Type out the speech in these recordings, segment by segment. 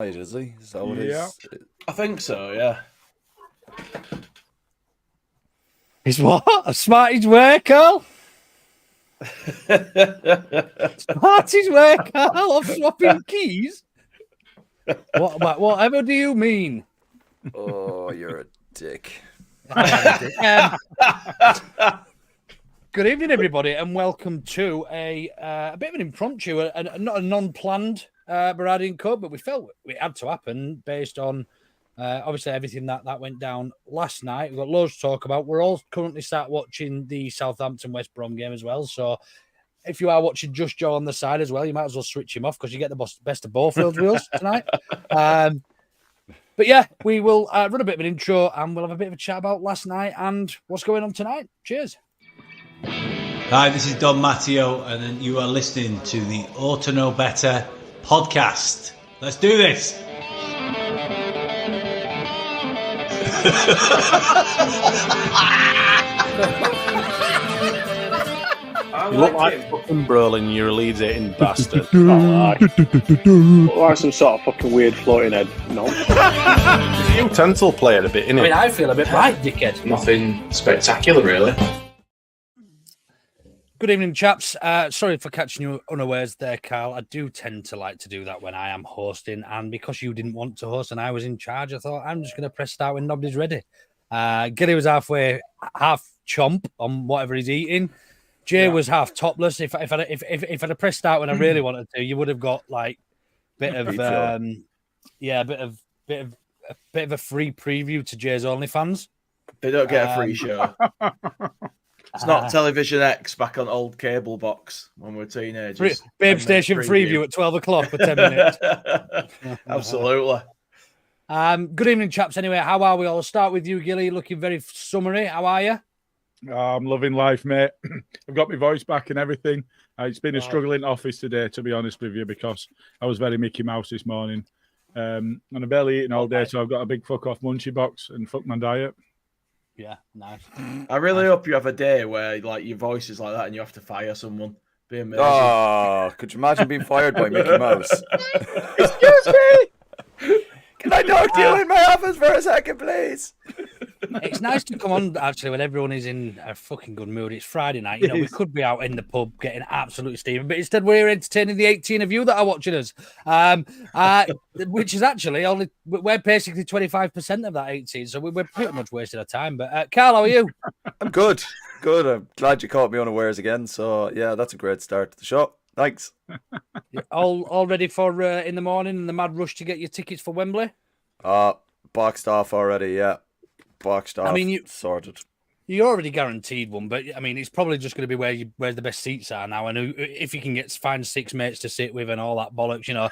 Is he? Is that what I think so, yeah. He's what? A smarty's way, Carl? Smarty's way, Carl, of swapping keys? Whatever do you mean? Oh, you're a dick. Good evening, everybody, and welcome to a bit of an impromptu, not a non-planned Berardi and Co, but we felt it had to happen based on obviously everything that went down last night. We've got loads to talk about. We're all currently sat watching the Southampton-West Brom game as well, so if you are watching Just Joe on the side as well, you might as well switch him off because you get the best of both worlds with us tonight. But yeah, we will run a bit of an intro and we'll have a bit of a chat about last night and what's going on tonight. Cheers. Hi, this is Don Matteo, and then you are listening to the Ought to Know Better podcast. Let's do this. You look like fucking Brolin, you're a Leeds eating bastard. Look like some sort of fucking weird floating head. No. He's a utensil player a bit, innit? I mean, I feel a bit right, dickhead. Nothing spectacular, really. Good evening, chaps. Sorry for catching you unawares there, Carl. I do tend to like to do that when I am hosting, and because you didn't want to host and I was in charge, I thought I'm just going to press start when nobody's ready. Gilly was half chomp on whatever he's eating. Jay was half topless. If I'd have pressed start when I really wanted to, you would have got like bit of a bit of a free preview to Jay's OnlyFans. They don't get a free show. It's not Television X back on old cable box when we were teenagers. Babe Station preview at 12 o'clock for 10 minutes. Absolutely. Good evening, chaps. Anyway, how are we all? I'll start with you, Gilly. Looking very summery. How are you? I'm loving life, mate. I've got my voice back and everything. It's been a struggling office today, to be honest with you, because I was very Mickey Mouse this morning. And I'm barely eating all day, so I've got a big fuck off munchie box and fuck my diet. Yeah, nice. I really hope you have a day where like your voice is like that and you have to fire someone. Be amazing. Oh, could you imagine being fired by Mickey Mouse? Excuse me! Can I talk to you in my office for a second, please? It's nice to come on, actually, when everyone is in a fucking good mood. It's Friday night. You know, we could be out in the pub getting absolutely steaming, but instead we're entertaining the 18 of you that are watching us, which is actually only, we're basically 25% of that 18, so we're pretty much wasting our time. But, Carl, how are you? I'm good. Good. I'm glad you caught me unawares again. So, yeah, that's a great start to the show. Thanks. All ready for in the morning and the mad rush to get your tickets for Wembley? Boxed off already, yeah. Boxed off. I mean, sorted. You already guaranteed one, but I mean, it's probably just going to be where the best seats are now. And if you can find 6 mates to sit with and all that bollocks, you know,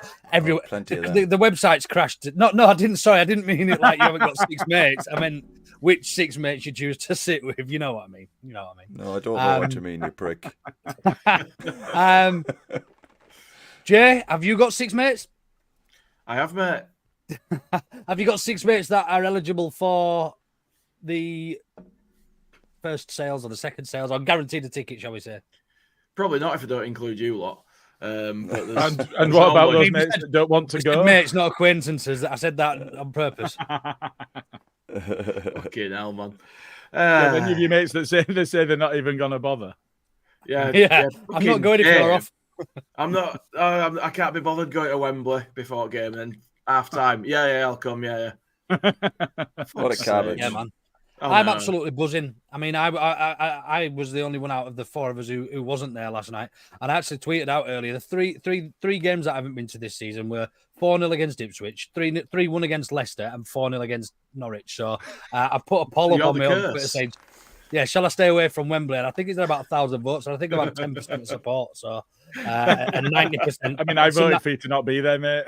plenty of the website's crashed. No, I didn't. Sorry, I didn't mean it like you haven't got 6 mates. I meant which 6 mates you choose to sit with. You know what I mean? No, I don't know what you mean, you prick. Jay, have you got 6 mates? I have, mate. Have you got 6 mates that are eligible for the first sales or the second sales, or guaranteed a ticket, shall we say? Probably not if I don't include you lot. But and what about those mates that don't want to go? Mates, not acquaintances. I said that on purpose. Fucking hell, man. Any of your mates that say they're not even going to bother? Yeah. I'm not going if you're off. I'm not. I can't be bothered going to Wembley before game and then half time. Yeah, I'll come. Yeah. What a cabbage. Yeah, man. I'm absolutely buzzing. I mean, I was the only one out of the 4 of us who wasn't there last night. And I actually tweeted out earlier the three games that I haven't been to this season were 4-0 against Ipswich, 3-1 against Leicester, and 4-0 against Norwich. So I've put a poll up on my own Twitter saying, yeah, shall I stay away from Wembley? And I think it's about 1,000 votes. And I think about 10% support. So and 90%. I mean, I voted for you to not be there, mate.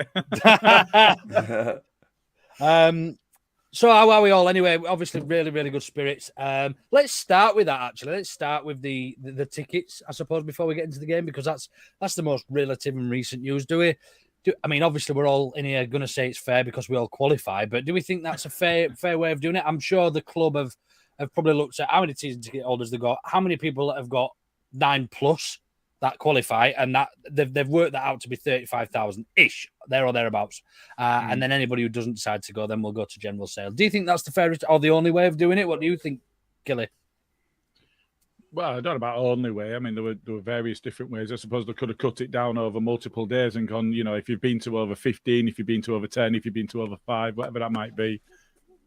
So how are we all anyway? Obviously, really, really good spirits. Let's start with that, actually. Let's start with the tickets, I suppose, before we get into the game, because that's the most relative and recent news. I mean, obviously, we're all in here going to say it's fair because we all qualify, but do we think that's a fair way of doing it? I'm sure the club have probably looked at how many season ticket holders they've got, how many people have got 9+, that qualify, and that they've worked that out to be 35,000 ish, there or thereabouts. And then anybody who doesn't decide to go, then will go to general sale. Do you think that's the fairest or the only way of doing it? What do you think, Gilly? Well, I don't know about only way. I mean, there were various different ways. I suppose they could have cut it down over multiple days and gone, if you've been to over 15, if you've been to over 10, if you've been to over 5, whatever that might be.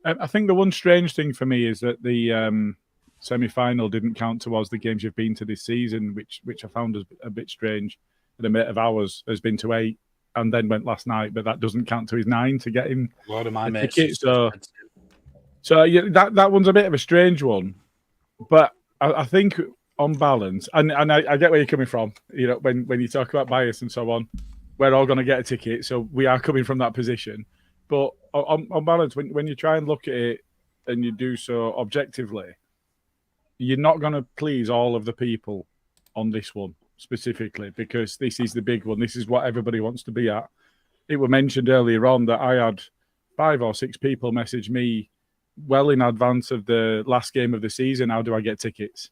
I think the one strange thing for me is that the semi-final didn't count towards the games you've been to this season, which I found a bit strange. And a mate of ours has been to 8 and then went last night, but that doesn't count to his 9 to get him a lot of my mates. Ticket. So yeah, that one's a bit of a strange one, but I think on balance, and I get where you're coming from. When you talk about bias and so on, we're all going to get a ticket, so we are coming from that position. But on balance, when you try and look at it and you do so objectively, you're not going to please all of the people on this one specifically, because this is the big one. This is what everybody wants to be at. It was mentioned earlier on that I had 5 or 6 people message me well in advance of the last game of the season. How do I get tickets?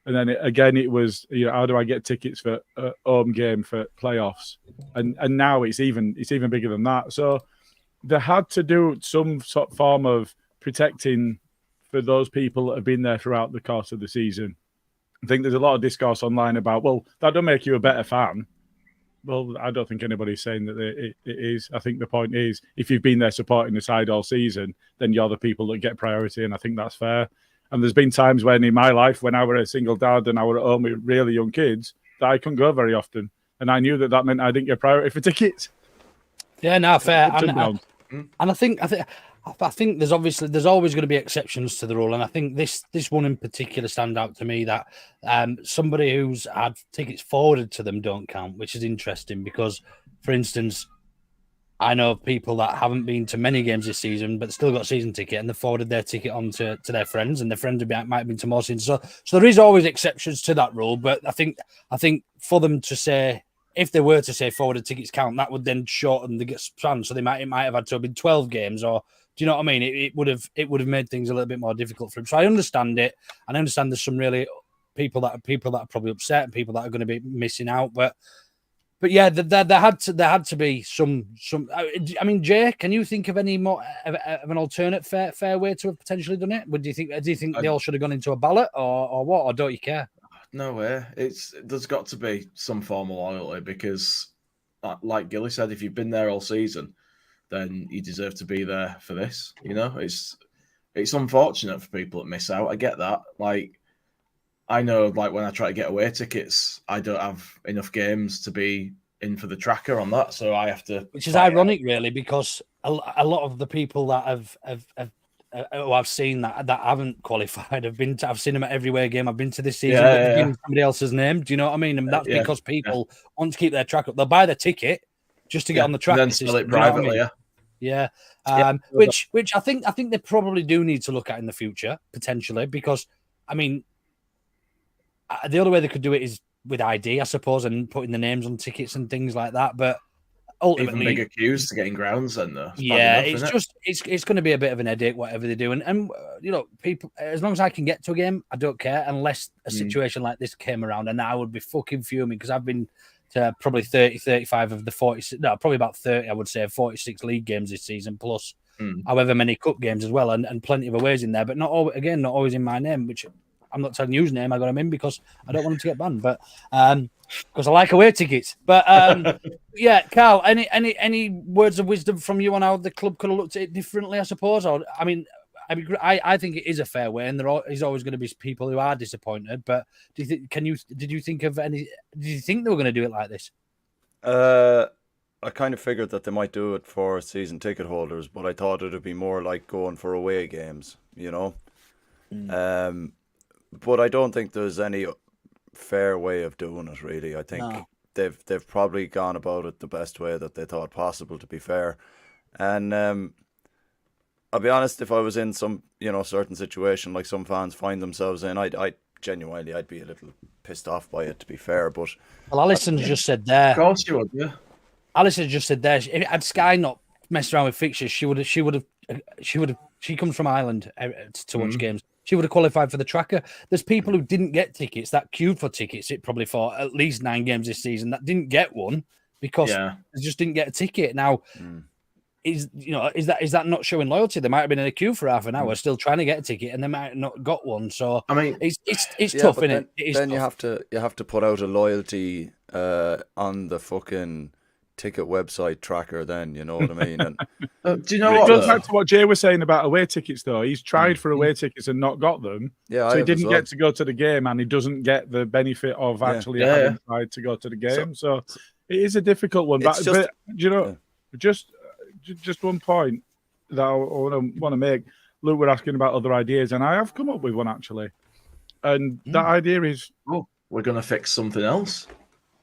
And then it was, how do I get tickets for a home game for playoffs? And now it's even bigger than that. So they had to do some sort of form of protecting for those people that have been there throughout the course of the season. I think there's a lot of discourse online about, well, that don't make you a better fan. Well, I don't think anybody's saying that it is. I think the point is, if you've been there supporting the side all season, then you're the people that get priority, and I think that's fair. And there's been times when in my life, when I was a single dad and I were at home with really young kids, that I couldn't go very often. And I knew that meant I didn't get priority for tickets. Yeah, no, fair. And I think there's always going to be exceptions to the rule, and I think this one in particular stand out to me that somebody who's had tickets forwarded to them don't count, which is interesting because, for instance, I know of people that haven't been to many games this season but still got a season ticket, and they forwarded their ticket on to their friends, and their friends might have been to more seasons. So there is always exceptions to that rule, but I think for them to say, if they were to say forwarded tickets count, that would then shorten the span. So it might have had to have been 12 games, or do you know what I mean? It would have made things a little bit more difficult for him. So I understand it, and I understand there's some really people that are probably upset and people that are going to be missing out. But yeah, there had to be some. I mean, Jay, can you think of any more of an alternate fair way to have potentially done it? Do you think they all should have gone into a ballot, or what, or don't you care? No way. There's got to be some form of loyalty because, like Gilly said, if you've been there all season, then you deserve to be there for this. It's unfortunate for people that miss out. I get that. Like, I know, like when I try to get away tickets, I don't have enough games to be in for the tracker on that, so I have to. Which is ironic, really, because a lot of the people that have who I've seen that haven't qualified I've seen them at every away game I've been to this season. In somebody else's name. Do you know what I mean? And that's because people want to keep their track up. They'll buy the ticket just to get on the track. And then sell it privately. Yeah. Which I think they probably do need to look at in the future potentially, because I mean, the other way they could do it is with ID, I suppose, and putting the names on tickets and things like that. But ultimately, even bigger queues to get in grounds, then though. It's going to be a bit of an headache, whatever they do. And people, as long as I can get to a game, I don't care, unless a situation like this came around, and I would be fucking fuming because I've been to probably 30, 35 of the 46, no, probably about 30, I would say, 46 league games this season, plus however many cup games as well, and plenty of aways in there, but not always in my name, which I'm not telling you whose name I got him in because I don't want him to get banned, but because I like away tickets. But yeah, Carl, any words of wisdom from you on how the club could have looked at it differently, I suppose? Or I think it is a fair way, and there's always going to be people who are disappointed. But did you think of any? Did you think they were going to do it like this? I kind of figured that they might do it for season ticket holders, but I thought it would be more like going for away games, But I don't think there's any fair way of doing it, really. I think they've probably gone about it the best way that they thought possible, to be fair. And I'll be honest, if I was in some certain situation like some fans find themselves in, I'd genuinely be a little pissed off by it, to be fair. But Alison just said there. Of course you would, yeah. Alison just said there. Had Sky not messed around with fixtures, she would have. She comes from Ireland to watch games. she would have qualified for the tracker. There's people who didn't get tickets that queued for tickets. It probably for at least 9 games this season that didn't get one because they just didn't get a ticket. Now, is that not showing loyalty? They might have been in a queue for half an hour, still trying to get a ticket, and they might have not got one. So I mean, it's tough, isn't it? Then you have to put out a loyalty on the fucking ticket website tracker. Then you know what I mean. And do you know it what? goes back to what Jay was saying about away tickets, though. He's tried for away tickets and not got them. Yeah, so he didn't get to go to the game, and he doesn't get the benefit of actually having tried to go to the game. So it is a difficult one. But you know, just one point that I want to make. Luke, we're asking about other ideas, and I have come up with one actually. And that idea is, we're going to fix something else.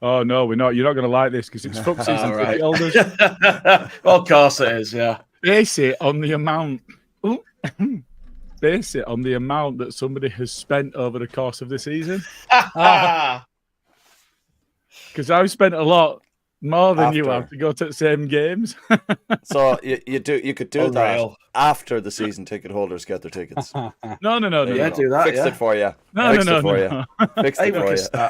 Oh no, we're not. You're not going to like this because it's fuck season ticket holders. Well, of course it is. Yeah. Base it on the amount. Base it on the amount that somebody has spent over the course of the season. Because I've spent a lot more than you have to go to the same games. So you could do that after the season ticket holders get their tickets. No. Do that. Fixed it for you. No. Fixed it for you.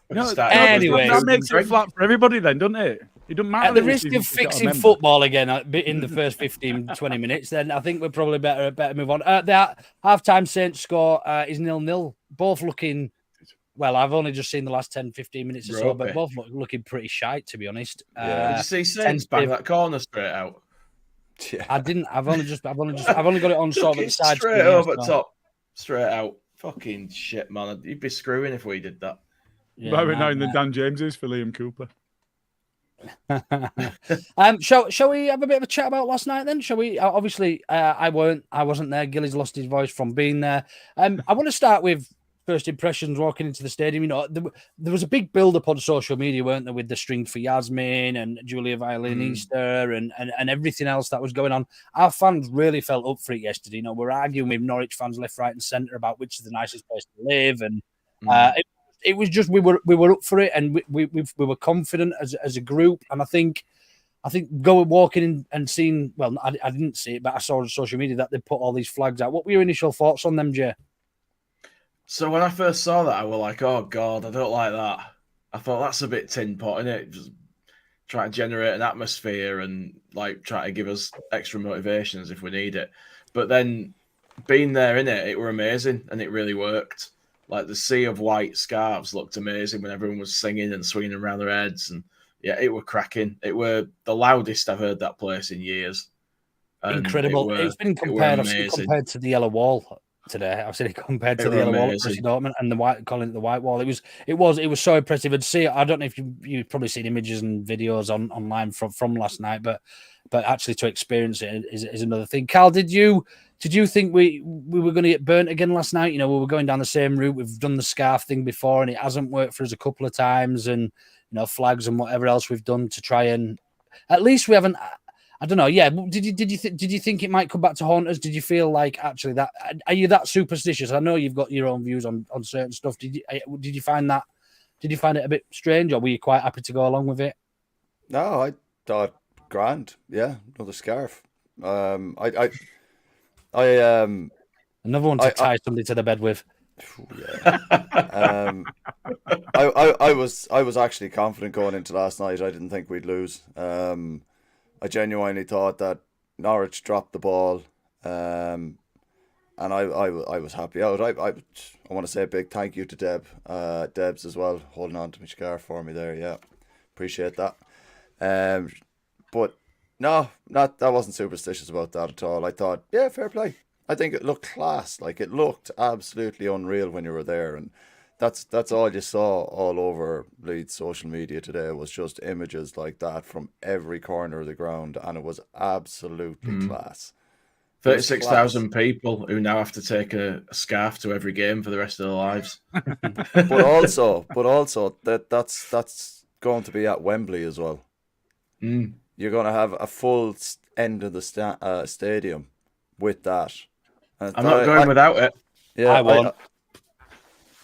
Anyway, that makes it flat for everybody then, doesn't it? It doesn't matter. At the risk of fixing football again in the first 15, 20 minutes, then I think we're probably better move on. That half-time Saints score is 0-0. Both looking, well, I've only just seen the last 10, 15 minutes or so, but both looking pretty shite, to be honest. Did you see Saints bang that corner straight out? Yeah. I didn't. I've only got it on sort of at the side. Straight over top, straight out. Fucking shit, man. You'd be screwing if we did that. Yeah, right now than Dan James is for Liam Cooper. Shall we have a bit of a chat about last night then? Shall we? Obviously, I wasn't there. Gilly's lost his voice from being there. I want to start with first impressions walking into the stadium. You know, there was a big build-up on social media, weren't there, with the string for Yasmin and Julia Violinista and everything else that was going on. Our fans really felt up for it yesterday. You know, we're arguing with Norwich fans left, right, and centre about which is the nicest place to live, and it was just we were up for it, and we were confident as a group. And I think walking in and seeing, well, I didn't see it, but I saw on social media that they put all these flags out. What were your initial thoughts on them, Jay? So when I first saw that, I was like, oh God, I don't like that. I thought that's a bit tin pot, isn't it? Just trying to generate an atmosphere and like try to give us extra motivations if we need it. But then being there in it were amazing, and it really worked. Like the sea of white scarves looked amazing when everyone was singing and swinging around their heads, and yeah, it were cracking. It were the loudest I've heard that place in years. And incredible. It's been compared to the Yellow Wall today. I've seen it compared to the Yellow Wall at Borussia Dortmund and the white, calling it the White Wall. It was so impressive. And see, I don't know if you've probably seen images and videos online from last night, but actually to experience it is another thing. Carl, did you think we were going to get burnt again last night? You know, we were going down the same route. We've done the scarf thing before, and it hasn't worked for us a couple of times. And you know, flags and whatever else we've done to try and at least we haven't. I don't know. Yeah, did you think it might come back to haunt us? Did you feel like actually that? Are you that superstitious? I know you've got your own views on certain stuff. Did you find that? Did you find it a bit strange, or were you quite happy to go along with it? No, I thought grand. Yeah, another scarf. Another one to tie somebody to the bed with. Yeah. I was actually confident going into last night. I didn't think we'd lose. I genuinely thought that Norwich dropped the ball, and I was happy out. I want to say a big thank you to Debs as well, holding on to my scarf for me there. Yeah, appreciate that. But no, I wasn't superstitious about that at all. I thought, yeah, fair play. I think it looked class. Like, it looked absolutely unreal when you were there, and that's all you saw all over Leeds social media today was just images like that from every corner of the ground, and it was absolutely class. 36,000 people who now have to take a scarf to every game for the rest of their lives. but also that's going to be at Wembley as well. You're going to have a full end of the stadium with that. And I'm not going without it. Yeah, I won't.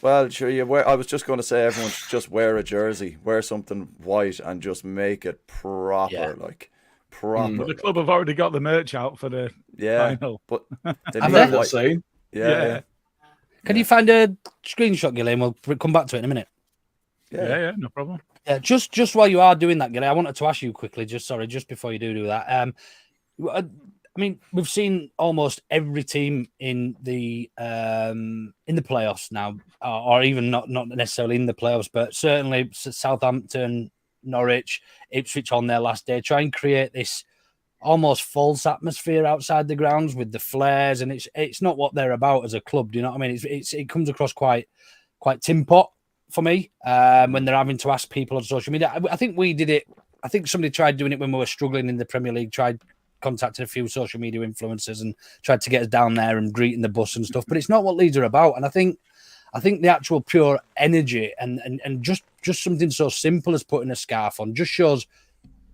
Well, sure. I was just going to say everyone should just wear a jersey, wear something white, and just make it proper, proper. But the club have already got the merch out for the final. But I've heard that saying. Yeah. Can you find a screenshot, Gilly, and we'll come back to it in a minute? Yeah, no problem. Yeah, just while you are doing that, Gilly, I wanted to ask you quickly, just before you do that. I mean, we've seen almost every team in the playoffs now, or even not necessarily in the playoffs, but certainly Southampton, Norwich, Ipswich on their last day, try and create this almost false atmosphere outside the grounds with the flares, and it's not what they're about as a club. Do you know what I mean? It comes across quite tin pot for me when they're having to ask people on social media. I think we did it. I think somebody tried doing it when we were struggling in the Premier League. Contacted a few social media influencers and tried to get us down there and greeting the bus and stuff. But it's not what Leeds are about. And I think the actual pure energy and just something so simple as putting a scarf on just shows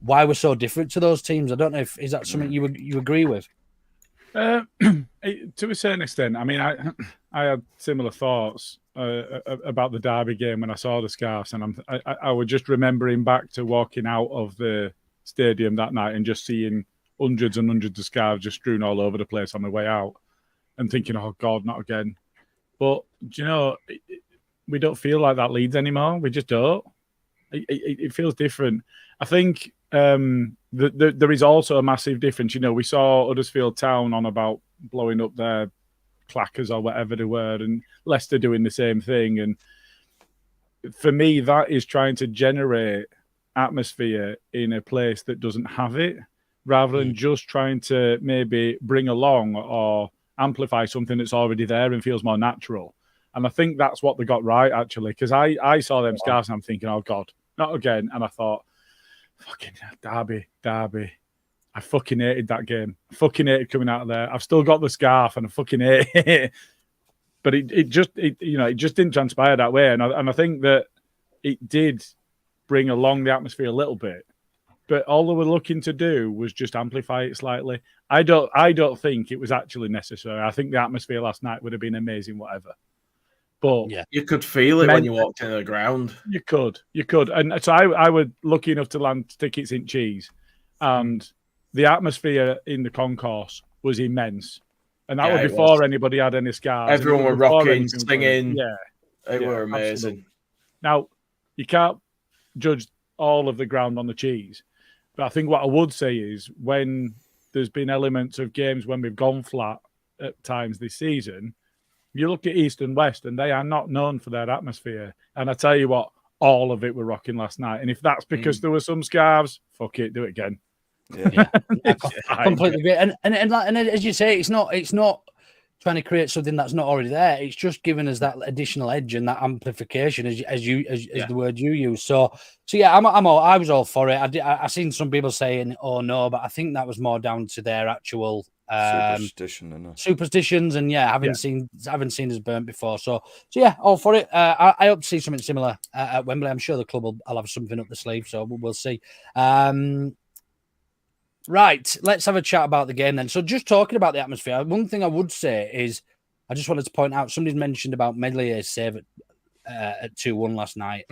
why we're so different to those teams. I don't know if is that something you agree with. To a certain extent, I mean, I had similar thoughts about the Derby game when I saw the scarves, and I was just remembering back to walking out of the stadium that night and just seeing hundreds and hundreds of scarves just strewn all over the place on the way out, and thinking, "Oh God, not again." But do you know, we don't feel like that Leeds anymore. We just don't. It feels different. I think there is also a massive difference. You know, we saw Huddersfield Town on about blowing up their clackers or whatever they were, and Leicester doing the same thing. And for me, that is trying to generate atmosphere in a place that doesn't have it, rather than just trying to maybe bring along or amplify something that's already there and feels more natural. And I think that's what they got right, actually, because I saw them scarves and I'm thinking, oh God, not again. And I thought, fucking Derby. I fucking hated that game. I fucking hated coming out of there. I've still got the scarf and I fucking hate it. But it just didn't transpire that way. And I think that it did bring along the atmosphere a little bit. But all they were looking to do was just amplify it slightly. I don't think it was actually necessary. I think the atmosphere last night would have been amazing, whatever. But you could feel it when you walked into the ground. You could. And so I was lucky enough to land tickets in Cheese, and the atmosphere in the concourse was immense. And that was before anybody had any scarves. Everyone were rocking, singing. Yeah. They were amazing. Absolutely. Now, you can't judge all of the ground on the Cheese. But I think what I would say is when there's been elements of games when we've gone flat at times this season, you look at East and West, and they are not known for their atmosphere. And I tell you what, all of it were rocking last night. And if that's because there were some scarves, fuck it, do it again. Yeah. Completely agree. And as you say, it's not trying to create something that's not already there. It's just giving us that additional edge and that amplification, as the word you use. So yeah, I was all for it. I seen some people saying, "Oh no," but I think that was more down to their actual superstitions, and haven't seen us burnt before. So yeah, all for it. I hope to see something similar at Wembley. I'm sure the club will have something up the sleeve, so we'll see. Right, let's have a chat about the game then. So just talking about the atmosphere, one thing I would say is I just wanted to point out, somebody's mentioned about Medley's save at 2-1 last night,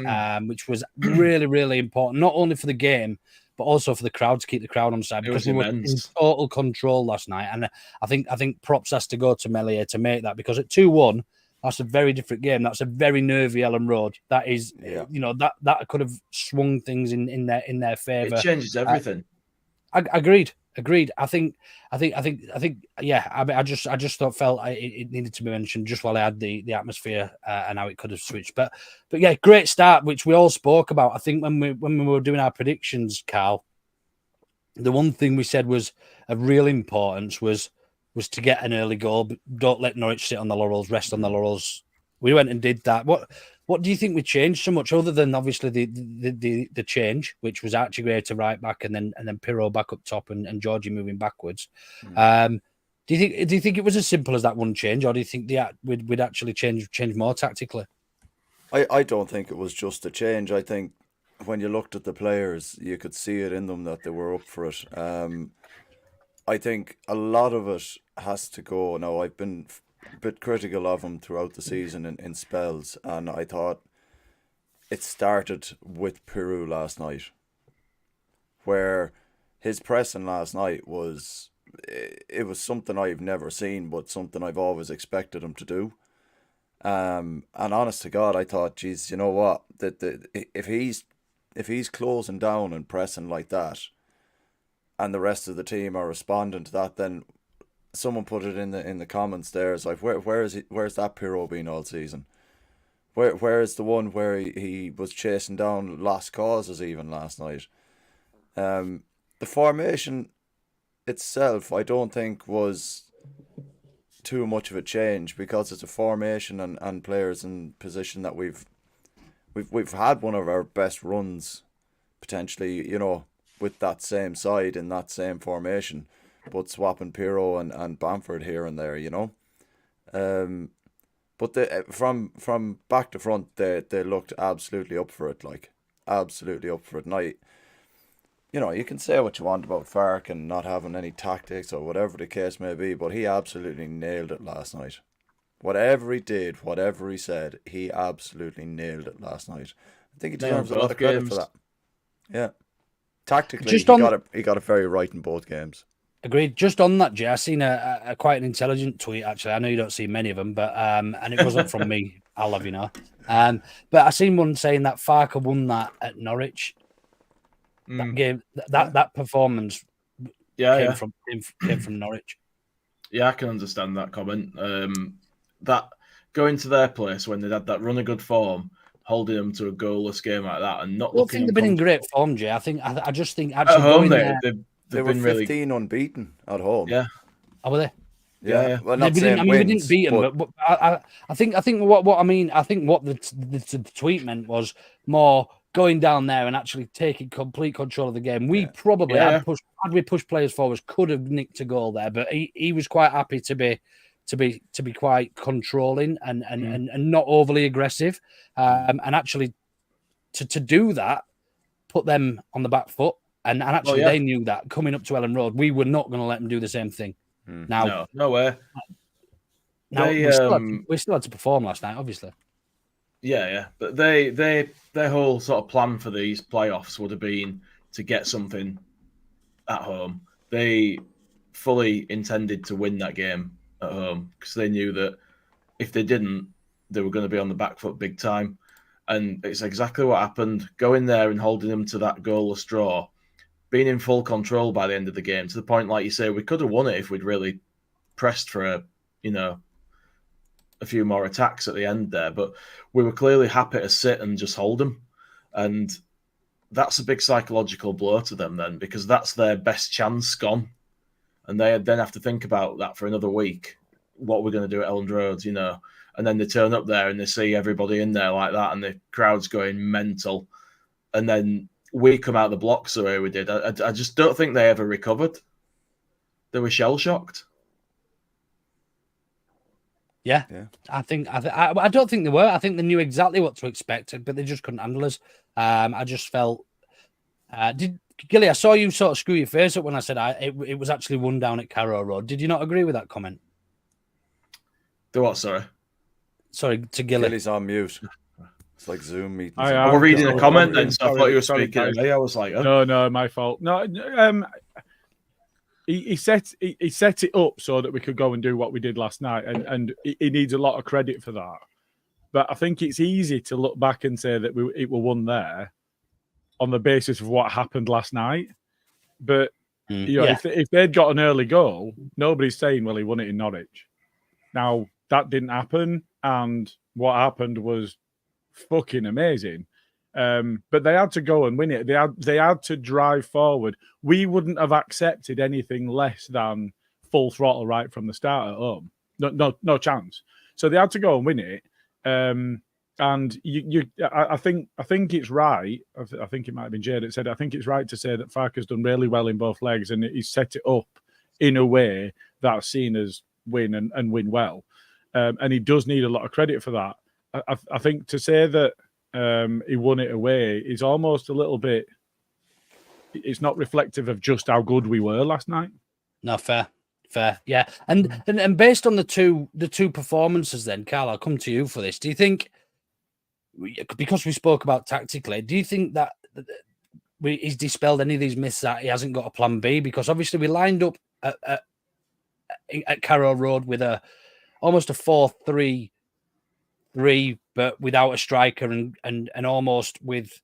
which was really, really important, not only for the game, but also for the crowd, to keep the crowd on side, because we were in total control last night. And I think props has to go to Meslier to make that, because at 2-1, that's a very different game. That's a very nervy Ellen Road. That is, that could have swung things in their favour. It changes everything. Agreed. I think. Yeah. I just felt it needed to be mentioned just while I had the atmosphere and how it could have switched. But yeah, great start, which we all spoke about. I think when we were doing our predictions, Carl, the one thing we said was of real importance was to get an early goal. Don't let Norwich sit on the laurels, rest on the laurels. We went and did that. What do you think we changed so much, other than obviously the change, which was Archie to right back and then Pirro back up top and Georgie moving backwards? Do you think it was as simple as that one change, or do you think we'd actually change more tactically? I don't think it was just a change. I think when you looked at the players, you could see it in them that they were up for it. I think a lot of it has to go. Now, I've been a bit critical of him throughout the season in spells, and I thought it started with Peru last night, where his pressing last night was something I've never seen, but something I've always expected him to do. And honest to God, I thought, geez, you know what? If he's closing down and pressing like that, and the rest of the team are responding to that, then someone put it in the comments there. It's like, where's that Pirro been all season? Where is the one where he was chasing down lost causes even last night? The formation itself, I don't think was too much of a change, because it's a formation and players in position that we've had one of our best runs potentially, with that same side in that same formation, but swapping Pirro and Bamford here and there, but from back to front, they looked absolutely up for it, like absolutely up for it. And you can say what you want about Fark and not having any tactics or whatever the case may be, but he absolutely nailed it last night. Whatever he did, whatever he said, he absolutely nailed it last night. I think he deserves a lot of credit for that. Yeah, tactically, he got it very right in both games. Agreed. Just on that, Jay, I seen a quite an intelligent tweet. Actually, I know you don't see many of them, but and it wasn't from me. I'll have you know. But I seen one saying that Farker won that at Norwich. That game, that performance, came from Norwich. Yeah, I can understand that comment. That going to their place when they'd had that run of good form, holding them to a goalless game like that, and not. I don't think they've been in great form, Jay. I just think actually at home they were 15 unbeaten at home. Yeah, were they? Yeah. Well, we didn't beat them, but I think what I mean. I think what the tweet meant was more going down there and actually taking complete control of the game. We probably had we pushed players forwards, could have nicked a goal there, but he was quite happy to be quite controlling and not overly aggressive, and actually to do that, put them on the back foot, and actually they knew that coming up to Ellen Road, we were not going to let them do the same thing. Now, no way. Now we still had to perform last night, obviously. Yeah, but their whole sort of plan for these playoffs would have been to get something at home. They fully intended to win that game at home because they knew that if they didn't, they were going to be on the back foot big time. And it's exactly what happened. Going there and holding them to that goalless draw, being in full control by the end of the game, to the point, like you say, we could have won it if we'd really pressed for a few more attacks at the end there. But we were clearly happy to sit and just hold them. And that's a big psychological blow to them then, because that's their best chance gone. And they then have to think about that for another week, what we're going to do at Elland Road, And then they turn up there and they see everybody in there like that and the crowd's going mental. And then we come out the blocks the way we did. I just don't think they ever recovered. They were shell-shocked. Yeah. I don't think they were. I think they knew exactly what to expect, but they just couldn't handle us. I just felt... Gilly, I saw you sort of screw your face up when I said it was actually won down at Carrow Road. Did you not agree with that comment? The what, sorry? Sorry, to Gilly. Gilly's on mute. It's like Zoom meetings. I was reading a comment then, so I thought you were speaking. I was like, oh. No, my fault. No, he set it up so that we could go and do what we did last night, and he needs a lot of credit for that. But I think it's easy to look back and say that it were won there on the basis of what happened last night. But if they'd got an early goal, nobody's saying, well, he won it in Norwich. Now, that didn't happen, and what happened was fucking amazing. But they had to go and win it. They had to drive forward. We wouldn't have accepted anything less than full throttle right from the start at home. No chance. So they had to go and win it. And I think it's right. I think it might have been Jay that said it. I think it's right to say that Farker's done really well in both legs, and he's set it up in a way that's seen as win and win well. And he does need a lot of credit for that. I think to say that he won it away is almost a little bit. It's not reflective of just how good we were last night. No, fair, yeah. And based on the two performances, then, Carl, I'll come to you for this. Do you think, because we spoke about tactically, do you think that he's dispelled any of these myths that he hasn't got a plan B? Because obviously we lined up at Carrow Road with almost a 4-3 3, but without a striker and almost with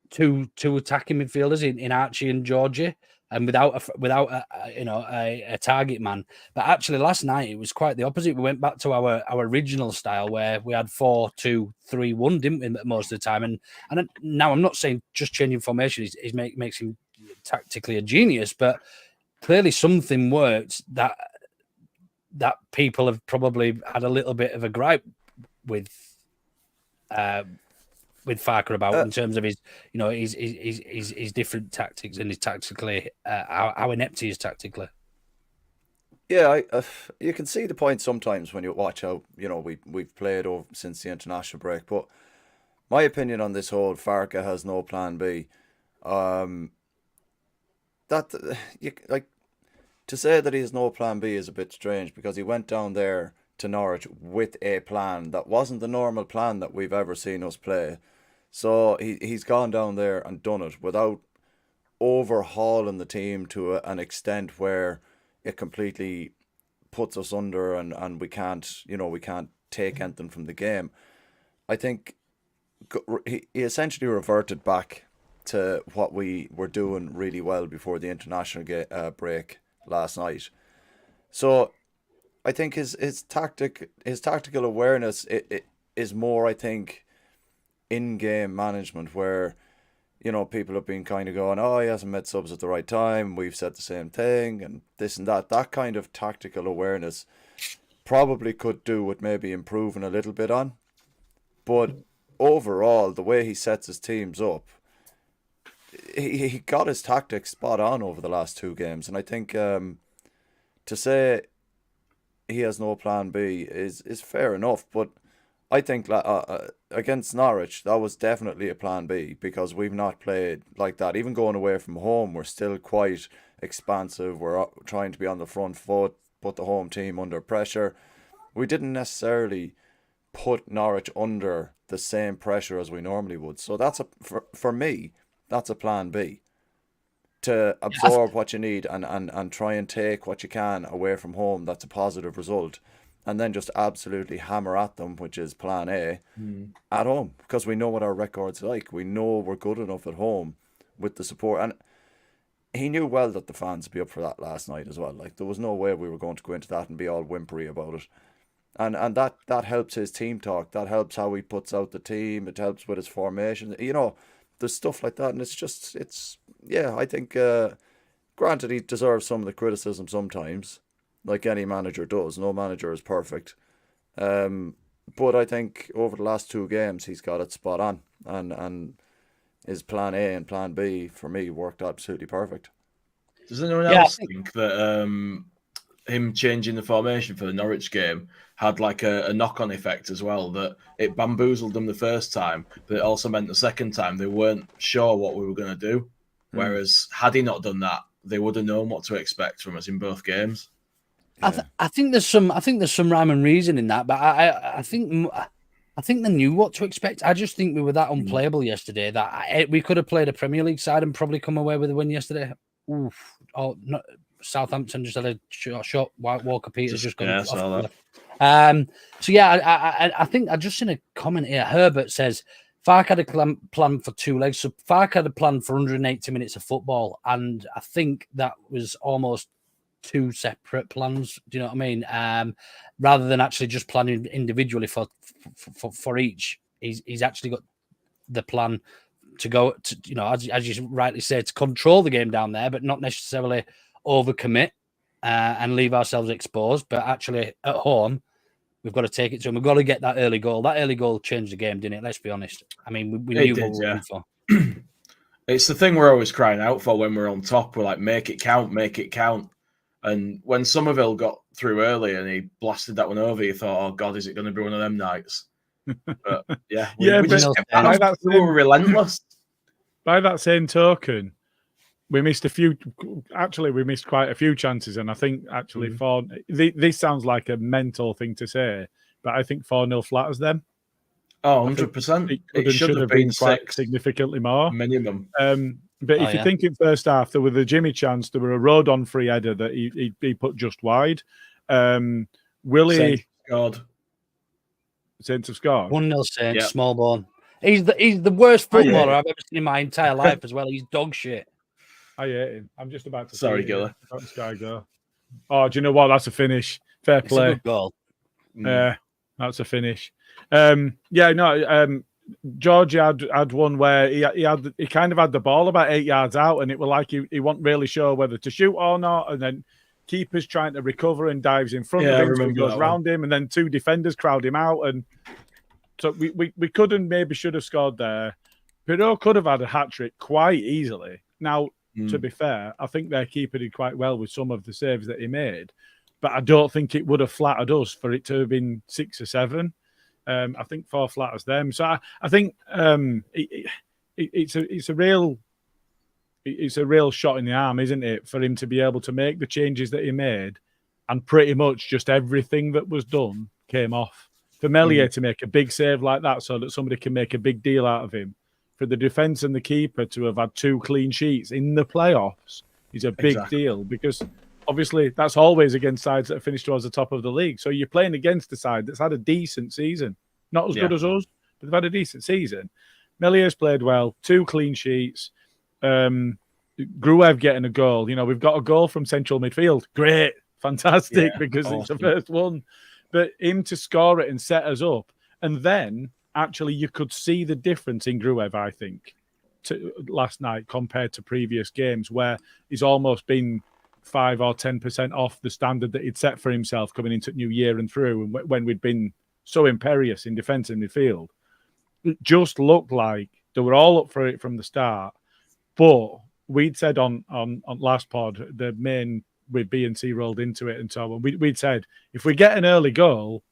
two attacking midfielders in Archie and Georgie, and without a target man. But actually, last night it was quite the opposite. We went back to our original style where we had 4-2-3-1, didn't we, most of the time? And now I'm not saying just changing formation makes him tactically a genius, but clearly something worked that people have probably had a little bit of a gripe with Farker about in terms of his different tactics and his tactically how inept he is tactically. Yeah, you can see the point sometimes when you watch how we've played over since the international break. But my opinion on this whole Farker has no plan B. That you like to say that he has no plan B is a bit strange because he went down there to Norwich with a plan that wasn't the normal plan that we've ever seen us play. So he's gone down there and done it without overhauling the team to an extent where it completely puts us under and we can't take anything from the game. I think he essentially reverted back to what we were doing really well before the international break last night. So I think his tactical awareness is more, I think, in-game management where people have been kind of going, oh, he hasn't made subs at the right time, we've said the same thing and this and that kind of tactical awareness probably could do with maybe improving a little bit on. But overall, the way he sets his teams up, he got his tactics spot on over the last 2 games. And I think to say he has no plan B is fair enough. But I think against Norwich, that was definitely a plan B because we've not played like that. Even going away from home, we're still quite expansive. We're trying to be on the front foot, put the home team under pressure. We didn't necessarily put Norwich under the same pressure as we normally would. So that's for me, that's a plan B. To absorb what you need and try and take what you can away from home, that's a positive result. And then just absolutely hammer at them, which is plan A, at home. Because we know what our record's like. We know we're good enough at home with the support. And he knew well that the fans would be up for that last night as well. Like, there was no way we were going to go into that and be all whimpery about it. And that helps his team talk. That helps how he puts out the team. It helps with his formation. There's stuff like that. And I think, granted, he deserves some of the criticism sometimes, like any manager does. No manager is perfect. But I think over the last 2 games, he's got it spot on. And his plan A and plan B, for me, worked absolutely perfect. Does anyone else think that him changing the formation for the Norwich game had like a knock-on effect as well, that it bamboozled them the first time, but it also meant the second time they weren't sure what we were going to do. Whereas had he not done that, they would have known what to expect from us in both games. Yeah. I think there's some rhyme and reason in that, but I think they knew what to expect. I just think we were that unplayable yesterday that we could have played a Premier League side and probably come away with a win yesterday. Oof! Oh, no, Southampton just had a shot. Walker Peters just got off. So yeah, I think I just seen a comment here. Herbert says Fark had a plan for 2 legs. So Fark had a plan for 180 minutes of football, and I think that was almost 2 separate plans. Do you know what I mean? Rather than actually just planning individually for each, he's actually got the plan to go to, as you rightly say, to control the game down there, but not necessarily overcommit and leave ourselves exposed. But actually, at home, we've got to take it to him. We've got to get that early goal. That early goal changed the game, didn't it? Let's be honest. I mean, we knew what we were in for. It's the thing we're always crying out for when we're on top. We're like, make it count, make it count. And when Somerville got through early and he blasted that one over, you thought, oh, God, is it going to be one of them nights? But yeah, we were relentless. By that same token, we missed quite a few chances. And I think this sounds like a mental thing to say, but I think 4-0 flatters them. Oh, 100%. It should have been quite significantly more. Minimum. But if you think in first half, there was a Jimmy chance, there were a Rodon free header that he put just wide. Willie God. Saints have scored. 1-0 Saints, Yeah. small bone. He's the worst Oh, yeah. footballer I've ever seen in my entire life as well. He's dog shit. I hate him. I'm just about to Sorry, see Gilly. Let this guy go. Oh, do you know what? That's a finish. Fair It's a play. good goal. Yeah, that's a finish. George had one where he kind of had the ball about 8 yards out, and it was like he wasn't really sure whether to shoot or not, and then keeper's trying to recover and dives in front of him, so he goes round him, and then 2 defenders crowd him out, and so we could and maybe should have scored there. Pirot could have had a hat trick quite easily. Now, to be fair, I think their keeper did quite well with some of the saves that he made, but I don't think it would have flattered us for it to have been 6 or 7. I think 4 flatters them. So I think it's a real shot in the arm, isn't it, for him to be able to make the changes that he made, and pretty much just everything that was done came off. For Meslier to make a big save like that, so that somebody can make a big deal out of him, for the defence and the keeper to have had 2 clean sheets in the playoffs is a big deal, because obviously that's always against sides that have finished towards the top of the league. So you're playing against a side that's had a decent season. Not as good as us, but they've had a decent season. Mellier's played well, 2 clean sheets. Gruev getting a goal. You know, we've got a goal from central midfield. Great, fantastic, because it's the first one. But him to score it and set us up, and then actually you could see the difference in Gruev, I think, to last night compared to previous games, where he's almost been 5 or 10% off the standard that he'd set for himself coming into New Year and through, and when we'd been so imperious in defence and midfield. It just looked like they were all up for it from the start. But we'd said on last pod, the main with B and C rolled into it and so on. We'd said if we get an early goal,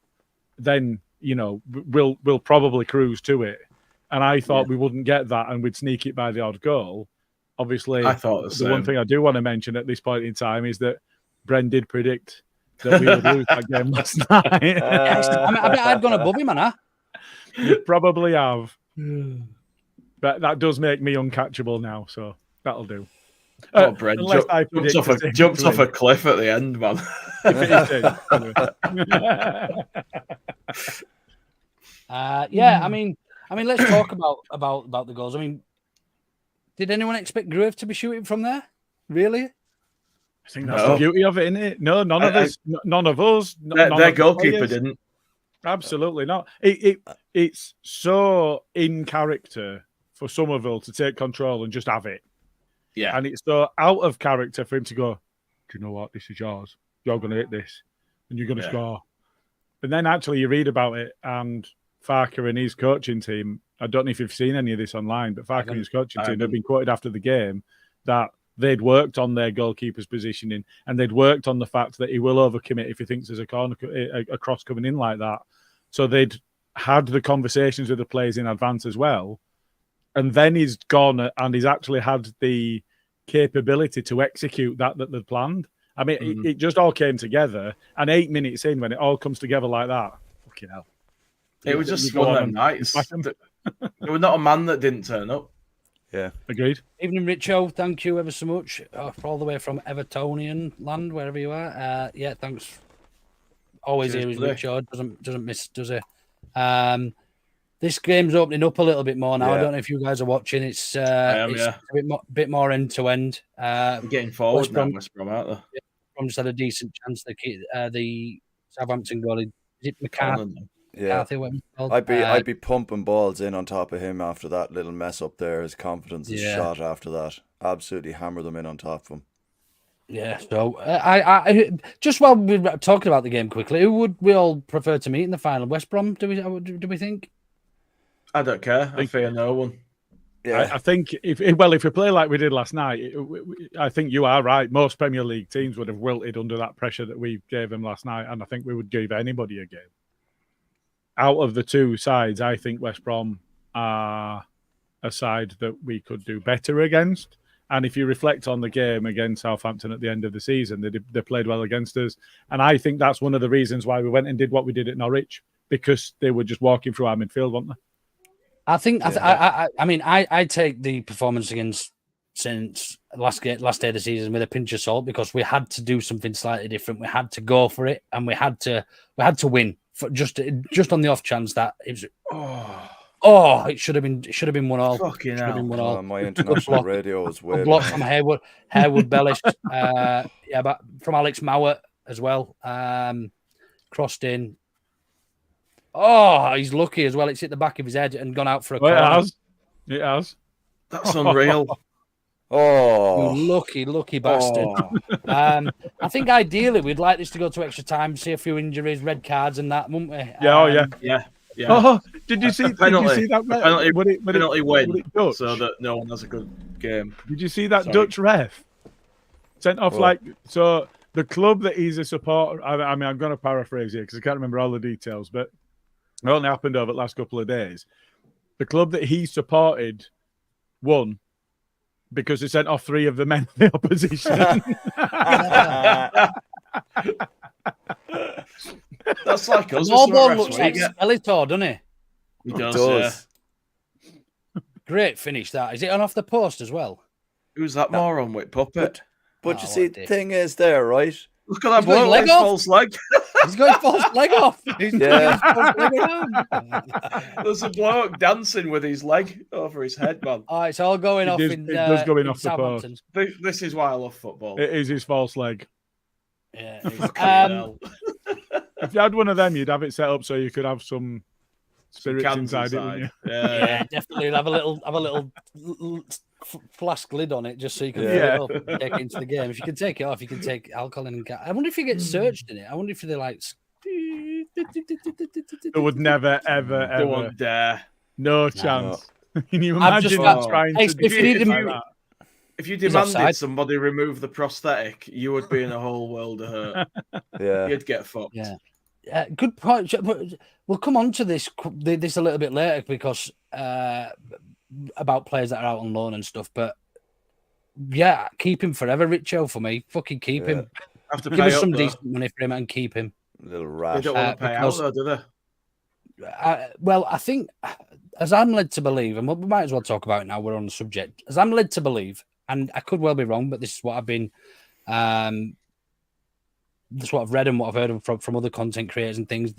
then we'll probably cruise to it. And I thought we wouldn't get that, and we'd sneak it by the odd goal. Obviously, I thought the one thing I do want to mention at this point in time is that Bren did predict that we would lose that game last night. I bet I've gone above him, man. You probably have. But that does make me uncatchable now, so that'll do. Brent jumped off a cliff at the end, man. I mean, let's talk about the goals. I mean, did anyone expect Gruev to be shooting from there? Really? I think that's the beauty of it, isn't it? No, none of us. None of us. Their goalkeeper didn't. Absolutely not. It's so in character for Somerville to take control and just have it. Yeah. And it's so out of character for him to go, do you know what? This is yours. You're going to hit this and you're going to score. And then actually you read about it, and Farker and his coaching team, I don't know if you've seen any of this online, but Farker and his coaching team have been quoted after the game that they'd worked on their goalkeeper's positioning, and they'd worked on the fact that he will overcommit if he thinks there's a cross coming in like that. So they'd had the conversations with the players in advance as well. And then he's gone and he's actually had the capability to execute that they'd planned. I mean, it just all came together. And 8 minutes in, when it all comes together like that, fucking hell. It was just one of them nights. There was not a man that didn't turn up. Yeah, agreed. Evening, Richo. Thank you ever so much. All the way from Evertonian land, wherever you are. Thanks. Always here is Richo. Doesn't miss, does he? This game's opening up a little bit more now. Yeah. I don't know if you guys are watching. It's a bit more end to end. Getting forward now, West Brom, aren't they? Brom just had a decent chance. The Southampton goal. Is it McCarthy? Yeah, I'd be pumping balls in on top of him after that little mess up there. His confidence is shot after that. Absolutely hammer them in on top of him. Yeah. So I just while we're talking about the game quickly, who would we all prefer to meet in the final? West Brom? Do we think? I don't care. I fear no one. Yeah, I think if we play like we did last night, I think you are right. Most Premier League teams would have wilted under that pressure that we gave them last night, and I think we would give anybody a game. Out of the two sides, I think West Brom are a side that we could do better against. And if you reflect on the game against Southampton at the end of the season, they played well against us. And I think that's one of the reasons why we went and did what we did at Norwich, because they were just walking through our midfield, weren't they? I think. I mean, I take the performance against Saints last day of the season with a pinch of salt because we had to do something slightly different. We had to go for it, and we had to win for just on the off chance that it was. It should have been 1-1. Fucking hell. My international radio was way block behind. from Harewood Bellish, but from Alex Mowat as well. Crossed in. Oh, he's lucky as well. It's hit the back of his head and gone out for a corner. It has. That's unreal. You lucky bastard. I think ideally we'd like this to go to extra time, see a few injuries, red cards and that, wouldn't we? Yeah. Oh, did you see that? Penalty win, so that no one has a good game. Did you see that Dutch ref sent off so the club that he's a supporter? I mean, I'm going to paraphrase here because I can't remember all the details, but it only happened over the last couple of days. The club that he supported won because he sent off 3 of the men of the opposition. That's like us. Norborn looks like Skeletor, doesn't he? He does. Yeah. Great finish, that. Is it on off the post as well? Who's that moron with puppet? But you see, the thing is there, right? Look at that bloke with his false leg. He's got his false leg off. He's Yeah. There's a bloke dancing with his leg over his head, man. Oh, it's all going off It does go in off the post. This is why I love football. It is his false leg. Yeah. If you had one of them, you'd have it set up so you could have some spirits inside it, wouldn't you? Yeah, definitely. Have a little flask lid on it just so you can fill it up and take it into the game. If you can take it off, you can take alcohol in. I wonder if you get searched in it. I wonder if they're like. They would never, ever, They won't dare. No chance. Can you imagine trying to do that? If you demanded somebody remove the prosthetic, you would be in a whole world of hurt. Yeah, you'd get fucked. Yeah, good point. We'll come on to this a little bit later because about players that are out on loan and stuff. But yeah, keep him forever, Richo. For me, fucking keep him. Have to give us some decent money for him and keep him. Little rat. They don't want to pay out, though, do they? Well, I think, as I'm led to believe, and we might as well talk about it now. We're on the subject. As I'm led to believe. And I could well be wrong, but this is what I've been, this is what I've read and what I've heard from other content creators and things,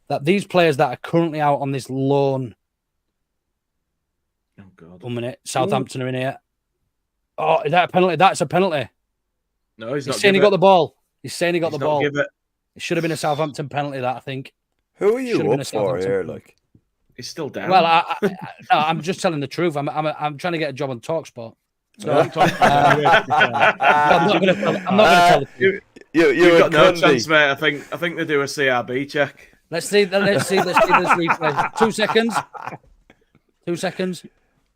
that these players that are currently out on this loan, oh God, 1 minute, Southampton are in here. Oh, is that a penalty? That's a penalty. No, he's not. He's saying he got the ball. He's saying he got the ball. Give it. It should have been a Southampton penalty, that I think. Who are you up for here? Like, he's still down. Well, I'm just telling the truth. I'm trying to get a job on TalkSport. So, I'm not going to tell the truth. You've got no chance, mate. I think they do a CRB check. Let's see this replay. 2 seconds. 2 seconds.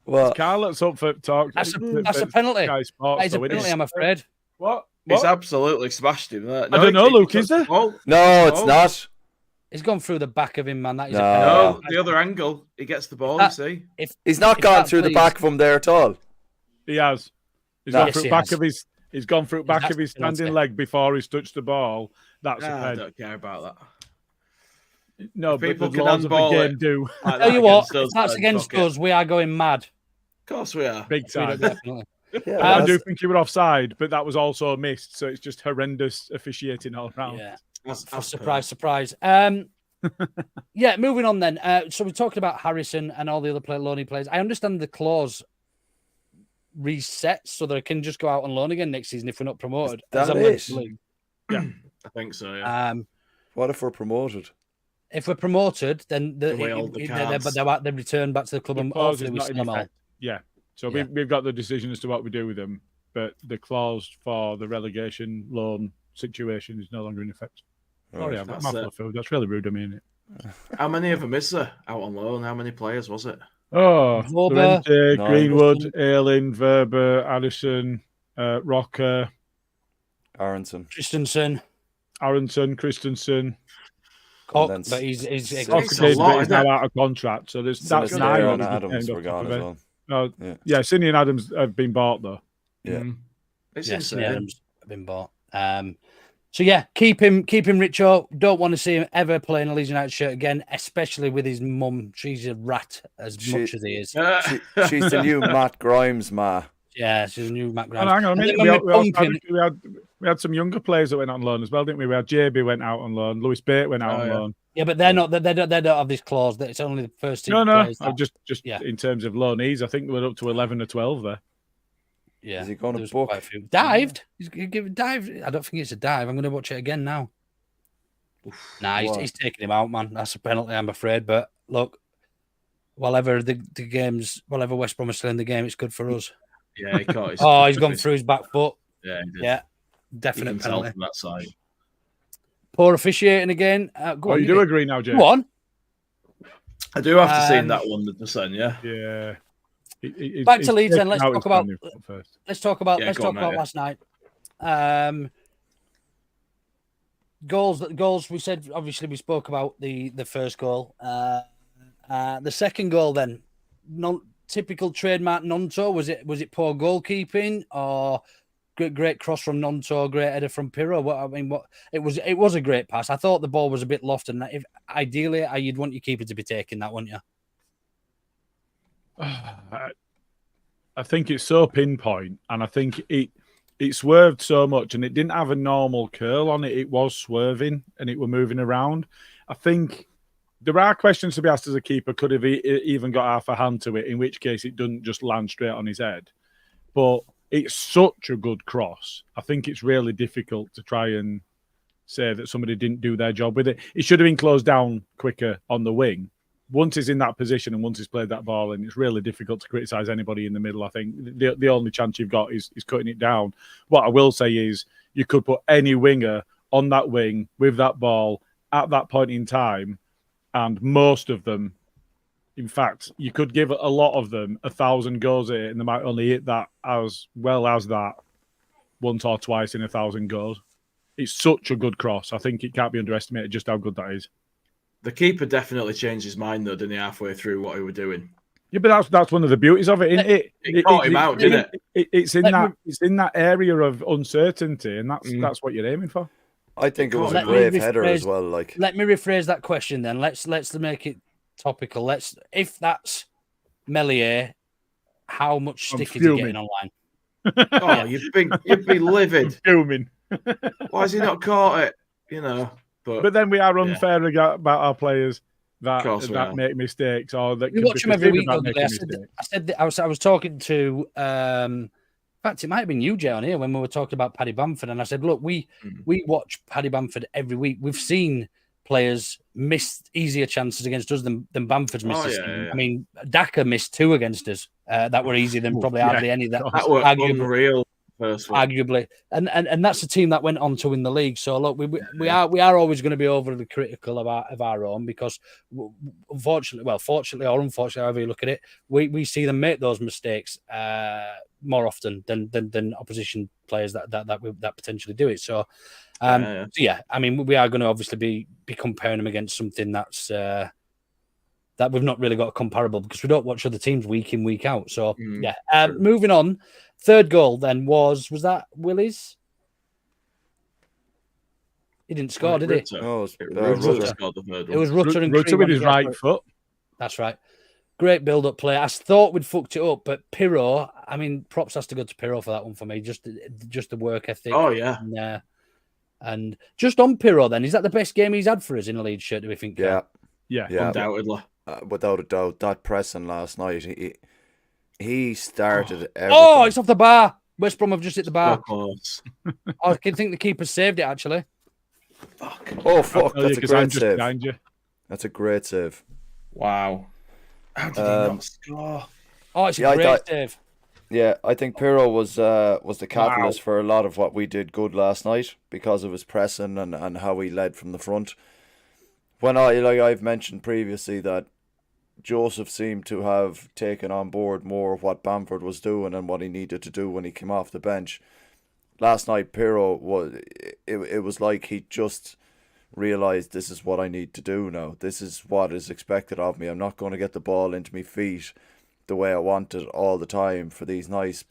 Well, Scarlett's up for talk. That's a penalty. That is a penalty, I'm afraid. What? He's absolutely smashed him there. No, I don't know, Luke, is there? No, it's not. He's gone through the back of him, man. That is no, the other angle. He gets the ball, you see. He's not gone through the back of him there at all. He has. He's gone through back of his. He's gone through back of his standing leg before he's touched the ball. That's a pen. I don't care about that. No, but the laws of the game do. I tell you what, if that's against us, we are going mad. Of course we are. Big time. Yeah, I do think you were offside, but that was also missed. So it's just horrendous officiating all around. Yeah. Surprise. Yeah, moving on then. So we're talking about Harrison and all the other loanee players. I understand the clause resets so they can just go out on loan again next season if we're not promoted. That is. Yeah, I think so. Yeah. What if we're promoted? If we're promoted, then they return back to the club and hopefully we sell them all. Yeah. So we've got the decision as to what we do with them, but the clause for the relegation loan situation is no longer in effect. Sorry, I've got mouthful of food. That's really rude of me, isn't it? How many of them is there out on loan? How many players was it? Oh, Lorente, Greenwood, Ayling, Verber, Addison, Rocker, Aronson, Christensen, Cock, but he's now out of contract, so that's 9 on Adams were gone as well. No, yeah, Sinny and Adams have been bought though. Yeah, Sinny Adams have been bought. So yeah, keep him, Richo. Don't want to see him ever play in a Leeds United shirt again, especially with his mum. She's a rat much as he is. She's the new Matt Grimes, ma. Yeah, she's a new Matt And Grimes. hang on a And minute. then when we're pumping- We had some younger players that went out on loan as well, didn't we? We had JB went out on loan. Lewis Bate went out on loan. Yeah, but they're not. They don't have this clause that it's only the first team No. players. I'm just in terms of loanees, I think we're up to 11 or 12 there. Yeah, Is he going to there's book? quite a few. Dived? He's giving dive. I don't think it's a dive. I'm going to watch it again now. Nah, he's taking him out, man. That's a penalty, I'm afraid. But look, whatever whatever West Brom are still in the game, it's good for us. Yeah, he caught his. He's gone through his back foot. Yeah, he did. Yeah, You definite can tell penalty. from that side. Poor officiating again. Go on, you do agree now, Jay? Go on. I do have to see that 100%. Yeah. Yeah. Back to Leeds then. Let's out talk his about. brand new foot first. Let's talk about. Yeah, let's go talk on, about mate. last night. Goals. We said obviously we spoke about the first goal. The second goal then, typical trademark Nonto. Was it poor goalkeeping or great cross from Nonto, great header from Pirro? It was a great pass. I thought the ball was a bit lofted, and if ideally you'd want your keeper to be taking that, wouldn't you? I think it's so pinpoint, and I think it swerved so much, and it didn't have a normal curl on it. It was swerving, and it were moving around. I think there are questions to be asked as a keeper. Could have even got half a hand to it, in which case it doesn't just land straight on his head. But it's such a good cross. I think it's really difficult to try and say that somebody didn't do their job with it. It should have been closed down quicker on the wing. Once he's in that position and once he's played that ball, and it's really difficult to criticise anybody in the middle. I think the only chance you've got is cutting it down. What I will say is you could put any winger on that wing with that ball at that point in time, and most of them, in fact, you could give a lot of them 1,000 goes at it, and they might only hit that as well as that once or twice in 1,000 goes. It's such a good cross. I think it can't be underestimated just how good that is. The keeper definitely changed his mind though, didn't he? Halfway through what he was doing. Yeah, but that's one of the beauties of it, isn't it? It caught him out, didn't it? It's in that area of uncertainty, and that's what you're aiming for. I think it was a brave header as well. Let me rephrase that question then. Let's make it topical. If that's Melier, how much stick is he getting online? Oh, you'd be livid. Fuming. Why has he not caught it? You know. But then we are unfair about our players that that make mistakes or that we can watch them every week. I was talking to. In fact, it might have been you, Jay, on here when we were talking about Paddy Bamford, and I said, "Look, we watch Paddy Bamford every week. We've seen players miss easier chances against us than Bamford's missed. I mean, Daka missed 2 against us that were easier than probably hardly any. That were unreal. Arguably, and that's a team that went on to win the league. So look, we are always going to be overly critical of our own because, fortunately or unfortunately, however you look at it, we see them make those mistakes more often than opposition players that potentially do it. So, yeah, I mean, we are going to obviously be comparing them against something that's that we've not really got a comparable because we don't watch other teams week in, week out. So, moving on. Third goal then was that Willie's? He didn't score, did he? No, it was Rutter and Rutter with his right foot. That's right. Great build-up play. I thought we'd fucked it up, but Pirro, I mean, props has to go to Pirro for that one for me. Just the work ethic. Oh, yeah. And just on Pirro then, is that the best game he's had for us in a Leeds shirt, do we think? Yeah. Undoubtedly. Without a doubt. That pressing last night, he started everything. Oh, it's off the bar. West Brom have just hit the bar. I can think the keeper saved it, actually. Fuck. Oh, fuck. That's a great save. You. That's a great save. Wow. How did he not score? Oh, it's a great save. Yeah, I think Pirro was the catalyst for a lot of what we did good last night because of his pressing and how he led from the front. When I've mentioned previously that Joseph seemed to have taken on board more of what Bamford was doing and what he needed to do when he came off the bench. Last night, Pirro it was like he just realised this is what I need to do now. This is what is expected of me. I'm not going to get the ball into my feet the way I want it all the time for these nice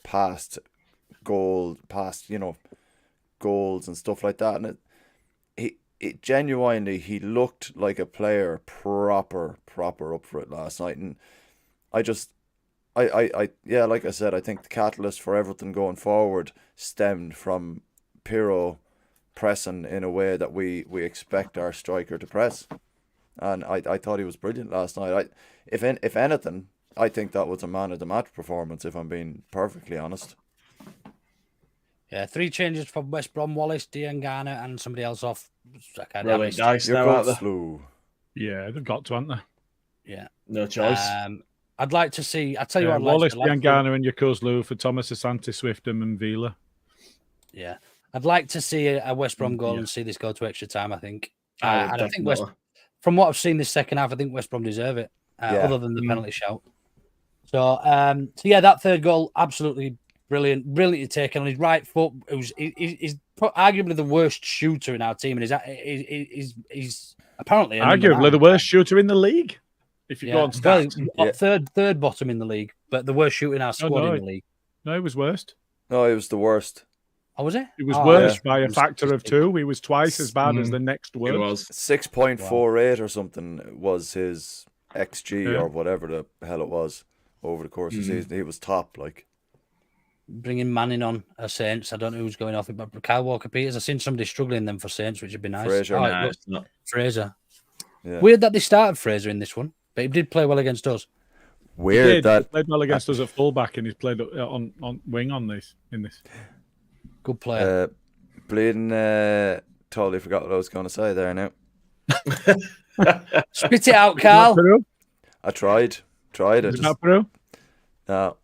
goals and stuff like that. And it genuinely, he looked like a player proper up for it last night. And I yeah, like I said, I think the catalyst for everything going forward stemmed from Pirro pressing in a way that we expect our striker to press, and I thought he was brilliant last night. If anything, I think that was a man of the match performance. If I'm being perfectly honest. Yeah, 3 changes from West Brom: Wallace, Diangana, and somebody else off. Rolling dice You're now, going aren't they? slow. Yeah, they've got to, haven't they? Yeah, No choice. I'd like to see. I tell you what, I'd Wallace, like to see. Diangana, and Yokozlu for Thomas Asante, Swiftham, and Vila. Yeah, I'd like to see a West Brom goal and see this go to extra time. I think. And I think from what I've seen this second half, I think West Brom deserve it. Other than the penalty shout. So yeah, that third goal, absolutely brilliantly taken on his right foot. He's arguably the worst shooter in our team, and he's apparently arguably the worst shooter in the league. If you go on stats, third bottom in the league, but the worst shooter in our squad in the league. No, he was worst. No, he was the worst. Oh, was it? It was worse by a factor of 2. He was twice as bad as the next worst. It was 6.48 or something was his XG or whatever the hell it was over the course of the season. He was top, like. Bringing Manning on a Saints. I don't know who's going off it, but Kyle Walker-Peters. I've seen somebody struggling them for Saints, which would be nice. Fraser. Fraser. Yeah. Weird that they started Fraser in this one, but he did play well against us. Weird that he played well against us at fullback, and he's played on wing in this. Good player. Bleeding, totally forgot what I was going to say there now. Spit it out, Carl. I tried. Is that Peru? No.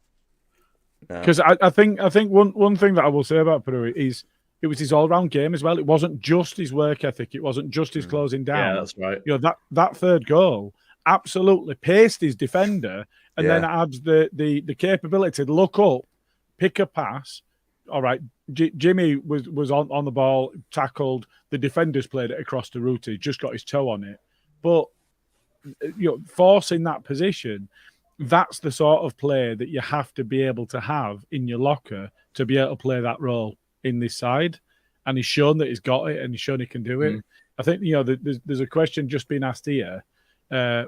Because I think one thing that I will say about Peru is it was his all-round game as well. It wasn't just his work ethic. It wasn't just his closing down. Yeah, that's right. You know, that third goal absolutely paced his defender and then adds the capability to look up, pick a pass. All right, Jimmy was on the ball, tackled. The defenders played it across the route. He just got his toe on it. But forcing that position, that's the sort of play that you have to be able to have in your locker to be able to play that role in this side. And he's shown that he's got it, and he's shown he can do it. I think there's a question just been asked here,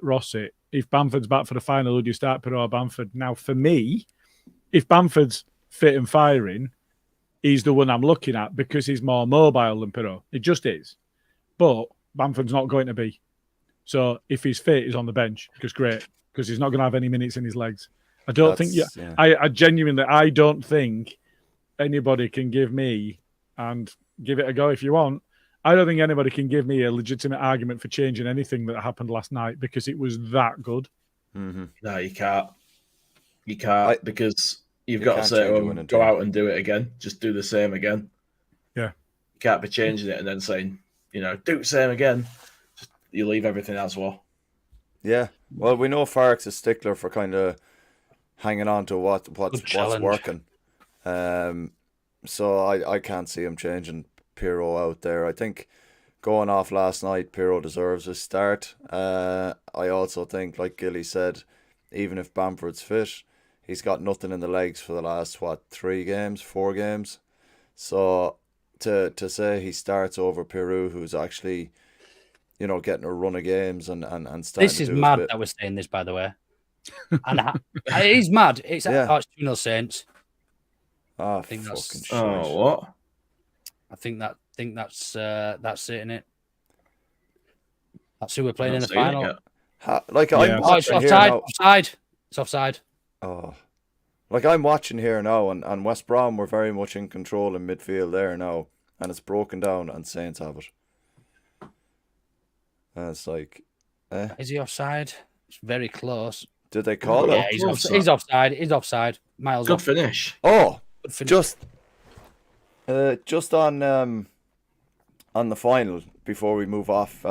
Rossi. If Bamford's back for the final, would you start Peru or Bamford? Now, for me, if Bamford's fit and firing, he's the one I'm looking at because he's more mobile than Peru. It just is. But Bamford's not going to be. So if he's fit, he's on the bench. Because he's not going to have any minutes in his legs. I don't think. I genuinely, I don't think anybody can give me, and give it a go if you want. I don't think anybody can give me a legitimate argument for changing anything that happened last night because it was that good. Mm-hmm. No, you can't. You can't because you've got to say, go out and do it again. Just do the same again. Yeah. You can't be changing it and then saying, do the same again. Just, you leave everything as well. Yeah. Well, we know Farrick's a stickler for kind of hanging on to what's working. So I can't see him changing Pirro out there. I think going off last night, Pirro deserves a start. I also think, like Gilly said, even if Bamford's fit, he's got nothing in the legs for the last, 4 games. So to say he starts over Peru, who's actually, getting a run of games and starting this is mad that we're saying this, by the way. And it is mad. It's 2-0 Saints. Oh, I think fucking shit. Oh, what? I think that's it, innit? That's who we're playing in the final. I'm watching it's here now. Offside. It's offside. Oh, I'm watching here now, and West Brom were very much in control in midfield there now, and it's broken down, and Saints have it. And it's like, Is he offside? It's very close. Did they call it? Yeah, he's offside. He's offside. Miles Good off. finish. Oh, just on the final before we move off,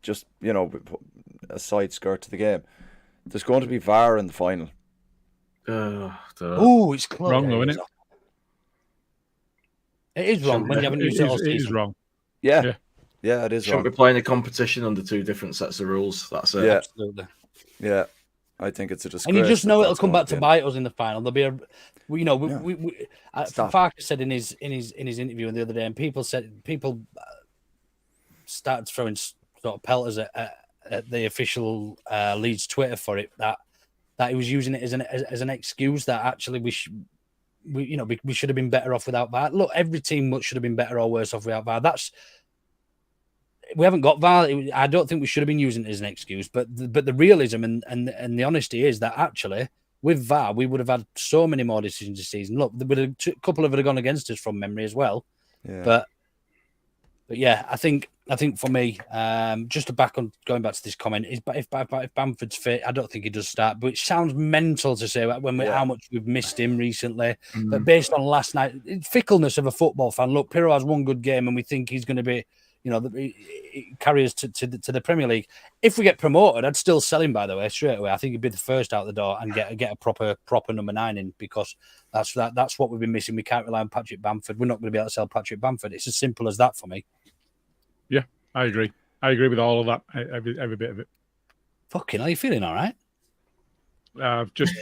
just a side skirt to the game. There's going to be VAR in the final. Oh, it's close. Wrong, though, isn't it? It is wrong when you haven't used it all season. It is wrong. Yeah, it is Shouldn't wrong. be playing a competition under 2 different sets of rules. That's it. Yeah, absolutely. Yeah, I think it's a disgrace. And you just know it'll come back to bite us in the final. There'll be Farkas said in his interview the other day, and people started throwing sort of pelters at the official Leeds Twitter for it, that that he was using it as an excuse that actually we should have been better off without VAR. Look, every team should have been better or worse off without VAR. We haven't got VAR. I don't think we should have been using it as an excuse. But the realism and the honesty is that actually with VAR we would have had so many more decisions this season. Look, a couple of it have gone against us from memory as well. Yeah. But yeah, I think for me, just going back to this comment, if Bamford's fit, I don't think he does start. But it sounds mental to say how much we've missed him recently. But based on last night, fickleness of a football fan. Look, Pirro has one good game, and we think he's going to be, carry us to the Premier League. If we get promoted, I'd still sell him. By the way, straight away, I think he'd be the first out the door and get a proper number 9 in, because that's what we've been missing. We can't rely on Patrick Bamford. We're not going to be able to sell Patrick Bamford. It's as simple as that for me. Yeah, I agree. I agree with all of that. Every bit of it. Fucking, are you feeling all right? I've just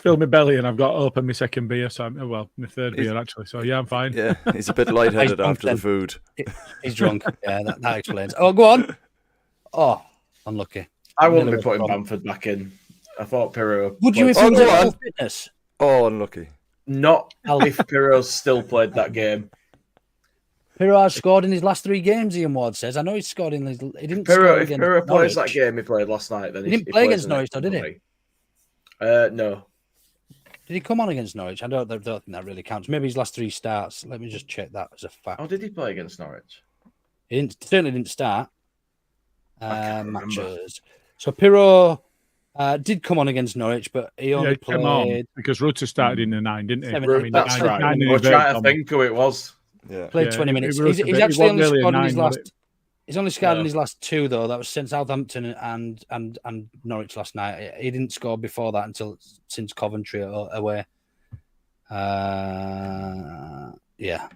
filled my belly and I've got to open my second beer. So my third beer actually. So yeah, I'm fine. Yeah, he's a bit lightheaded after the food. He's drunk. Yeah, that explains. Oh, go on. Oh, unlucky. I wouldn't be putting Bamford back in. I thought Pirro. Would you if he was at full fitness? Oh, unlucky. Not if Pirro still played that game. Pirro has scored in his last 3 games, Ian Ward says. I know he's scored in his... He didn't Pirro, score if Pirro plays that game he played last night, then he didn't play against Norwich, though, did he? No. Did he come on against Norwich? I don't think that really counts. Maybe his last 3 starts. Let me just check that as a fact. Oh, did he play against Norwich? He certainly didn't start matches. So Pirro did come on against Norwich, but he only played... because Rutter started in the 9, didn't he? That's right. We're trying to think who it was. Yeah. Played 20 minutes. He's actually only scored in his last... He's only scored in his last 2, though. That was since Southampton and Norwich last night. He didn't score before that since Coventry away. Yeah.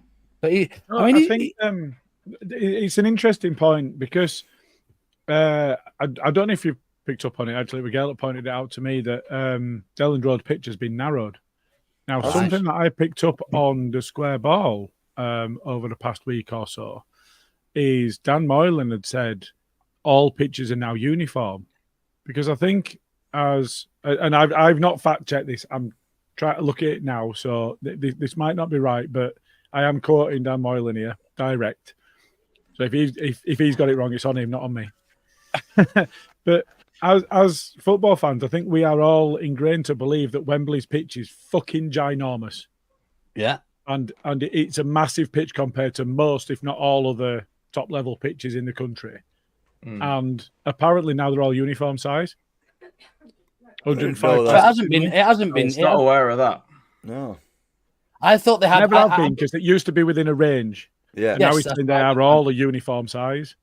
But I think it's an interesting point because I don't know if you've picked up on it. Actually, Miguel pointed it out to me that Delland Road pitch has been narrowed. Now, something that I picked up on the Square Ball over the past week or so is Dan Moylan had said all pitches are now uniform, because I think and I've not fact checked this. I'm trying to look at it now, so this might not be right, but I am quoting Dan Moylan here direct. So if he's got it wrong, it's on him, not on me. But as football fans, I think we are all ingrained to believe that Wembley's pitch is fucking ginormous. Yeah. And it's a massive pitch compared to most, if not all, other top level pitches in the country. And apparently now they're all uniform size. 105. It hasn't been. I was not aware of that. No. I thought they had. Never have been, because it used to be within a range. Yeah. Now they are all a uniform size,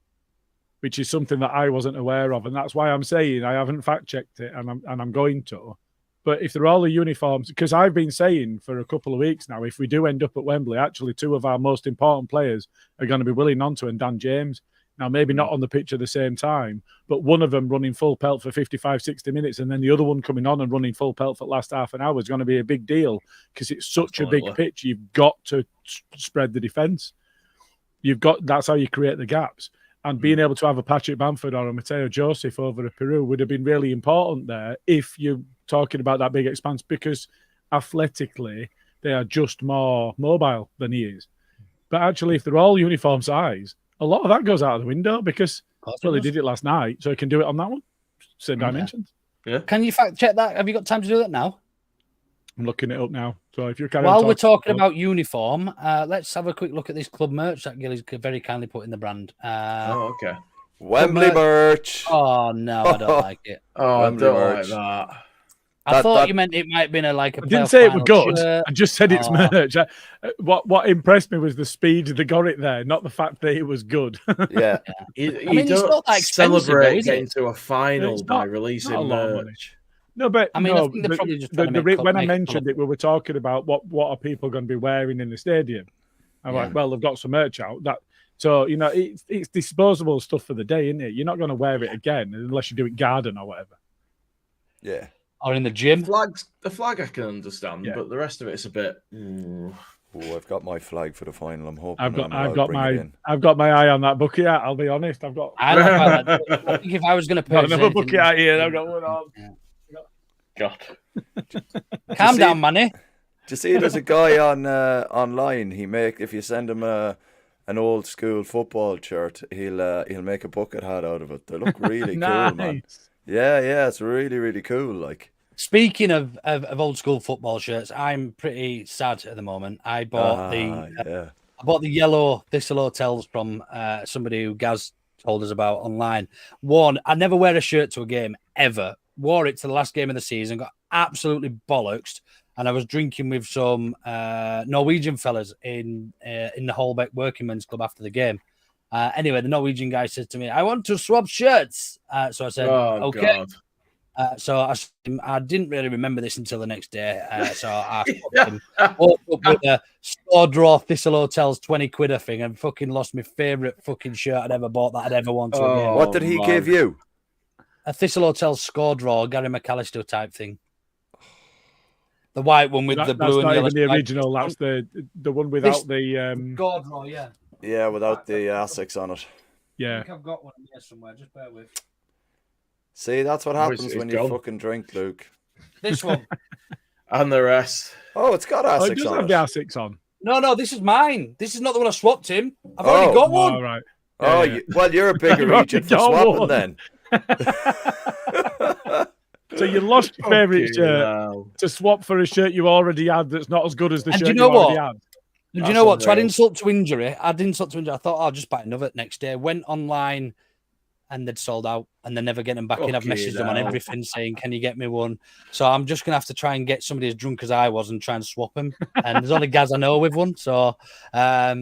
which is something that I wasn't aware of, and that's why I'm saying I haven't fact checked it, and I'm going to. But if they're all the uniforms, because I've been saying for a couple of weeks now, if we do end up at Wembley, actually 2 of our most important players are going to be Willie Gnonto and Dan James. Now, maybe not on the pitch at the same time, but one of them running full pelt for 55, 60 minutes, and then the other one coming on and running full pelt for the last half an hour is going to be a big deal, because it's such a big pitch. You've got to spread the defence. That's how you create the gaps. And being able to have a Patrick Bamford or a Mateo Joseph over a Peru would have been really important there if you're talking about that big expanse, because athletically they are just more mobile than he is. But actually, if they're all uniform size, a lot of that goes out of the window, because they did it last night, so he can do it on that one. Same dimensions. Yeah. Can you fact check that? Have you got time to do that now? I'm looking it up now. So if you're while we're talking about uniform, let's have a quick look at this club merch that Gilly's very kindly put in the brand. Okay. Wembley merch. Oh no, I don't like it. Oh, Wembley I don't merch. Like that. I thought you meant it might have been a. I didn't say it was good. I just said it's merch. What impressed me was the speed they got it there, not the fact that it was good. Yeah. You it's not that celebrate getting to a final by releasing merch. No, but I mean, I think they're probably just when I mentioned it, we were talking about what are people going to be wearing in the stadium. I'm like, well, they've got some merch out. So it's disposable stuff for the day, isn't it? You're not going to wear it again unless you do it garden or whatever. Yeah. Or in the gym. The flag I can understand, but the rest of it's a bit. Oh, I've got my flag for the final. I'm hoping I've got my eye on that bucket hat. I'll be honest. I think if I was going to put another bucket hat here, I've got one on. Yeah. God. Calm down, Manny. Do you see there's a guy on online? If you send him an old school football shirt, he'll make a bucket hat out of it. They look really cool, man. Yeah, it's really, really cool. Like, speaking of old school football shirts, I'm pretty sad at the moment. I bought the yellow Thistle Hotels from somebody who Gaz told us about online. One, I never wear a shirt to a game ever. Wore it to the last game of the season, got absolutely bollocksed, and I was drinking with some Norwegian fellas in the Holbeck Working Men's Club after the game. Anyway, the Norwegian guy said to me, "I want to swap shirts." So I said, "Okay." So I didn't really remember this until the next day. So I walked up with a store draw Thistle Hotels 20 quid thing and fucking lost my favourite fucking shirt I'd ever bought that I'd ever wanted to again. What did he give you? A Thistle Hotels score draw, Gary McAllister type thing. The white one with the blue and yellow. That's not even the original. That's the one without the score draw, yeah. Yeah, without the Asics on it. Yeah. I think I've got one here somewhere. Just bear with. See, that's what happens when you fucking drink, Luke. This one. And the rest. Oh, it's got Asics it does on have it. the Asics on. No, this is mine. This is not the one I swapped him. I've already got one. All right. Oh, well, you're a bigger agent for swapping then. So you lost your favourite shirt to swap for a shirt you already had that's not as good as the shirt you already had. And do you know what? To add insult to injury, I thought I'll just buy another next day. Went online and they'd sold out and they're never getting back in. I've messaged them on everything saying, "Can you get me one?" So I'm just going to have to try and get somebody as drunk as I was and try and swap them. And there's only Gaz I know with one. So, yeah.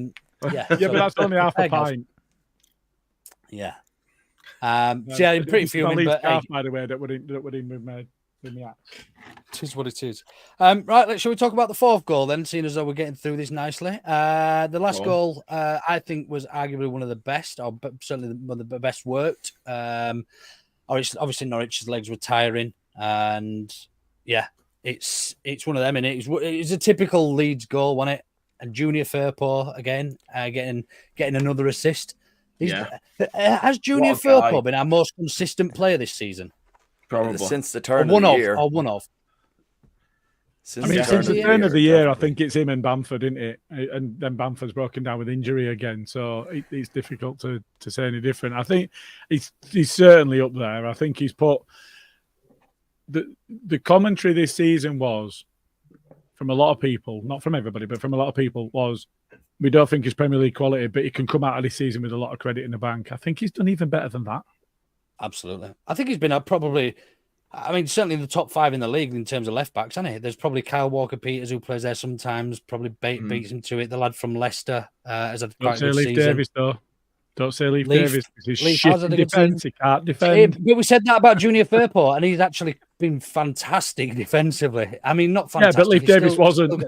Yeah, but that's only half a pint. Yeah. So yeah, I'm pretty fuming. But by the way, that would in with me. It is what it is. Right, shall we talk about the fourth goal then, seeing as though we're getting through this nicely? The last goal, I think, was arguably one of the best, or certainly one of the best worked. Obviously, Norwich's legs were tiring, and yeah, it's one of them, and it's a typical Leeds goal, wasn't it? And Junior Firpo again, getting another assist. Has Junior Firpo been our most consistent player this season? Probably since the turn of the year. One of. Since the turn of the year, I think it's him and Bamford, isn't it? And then Bamford's broken down with injury again, so it's difficult to say any different. I think he's certainly up there. I think he's put the commentary this season was from a lot of people, not from everybody, but from a lot of people was, we don't think he's Premier League quality, but he can come out of this season with a lot of credit in the bank. I think he's done even better than that. Absolutely. I think he's been certainly in the top 5 in the league in terms of left backs, hasn't he? There's probably Kyle Walker-Peters who plays there sometimes, probably beats him to it. The lad from Leicester has had quite a good season. Davis, though. Don't say Leif Davis. He's shit in defence. He can't defend. But we said that about Junior Firpo, and he's actually been fantastic defensively. I mean, not fantastic. Yeah, but Leif Davis wasn't.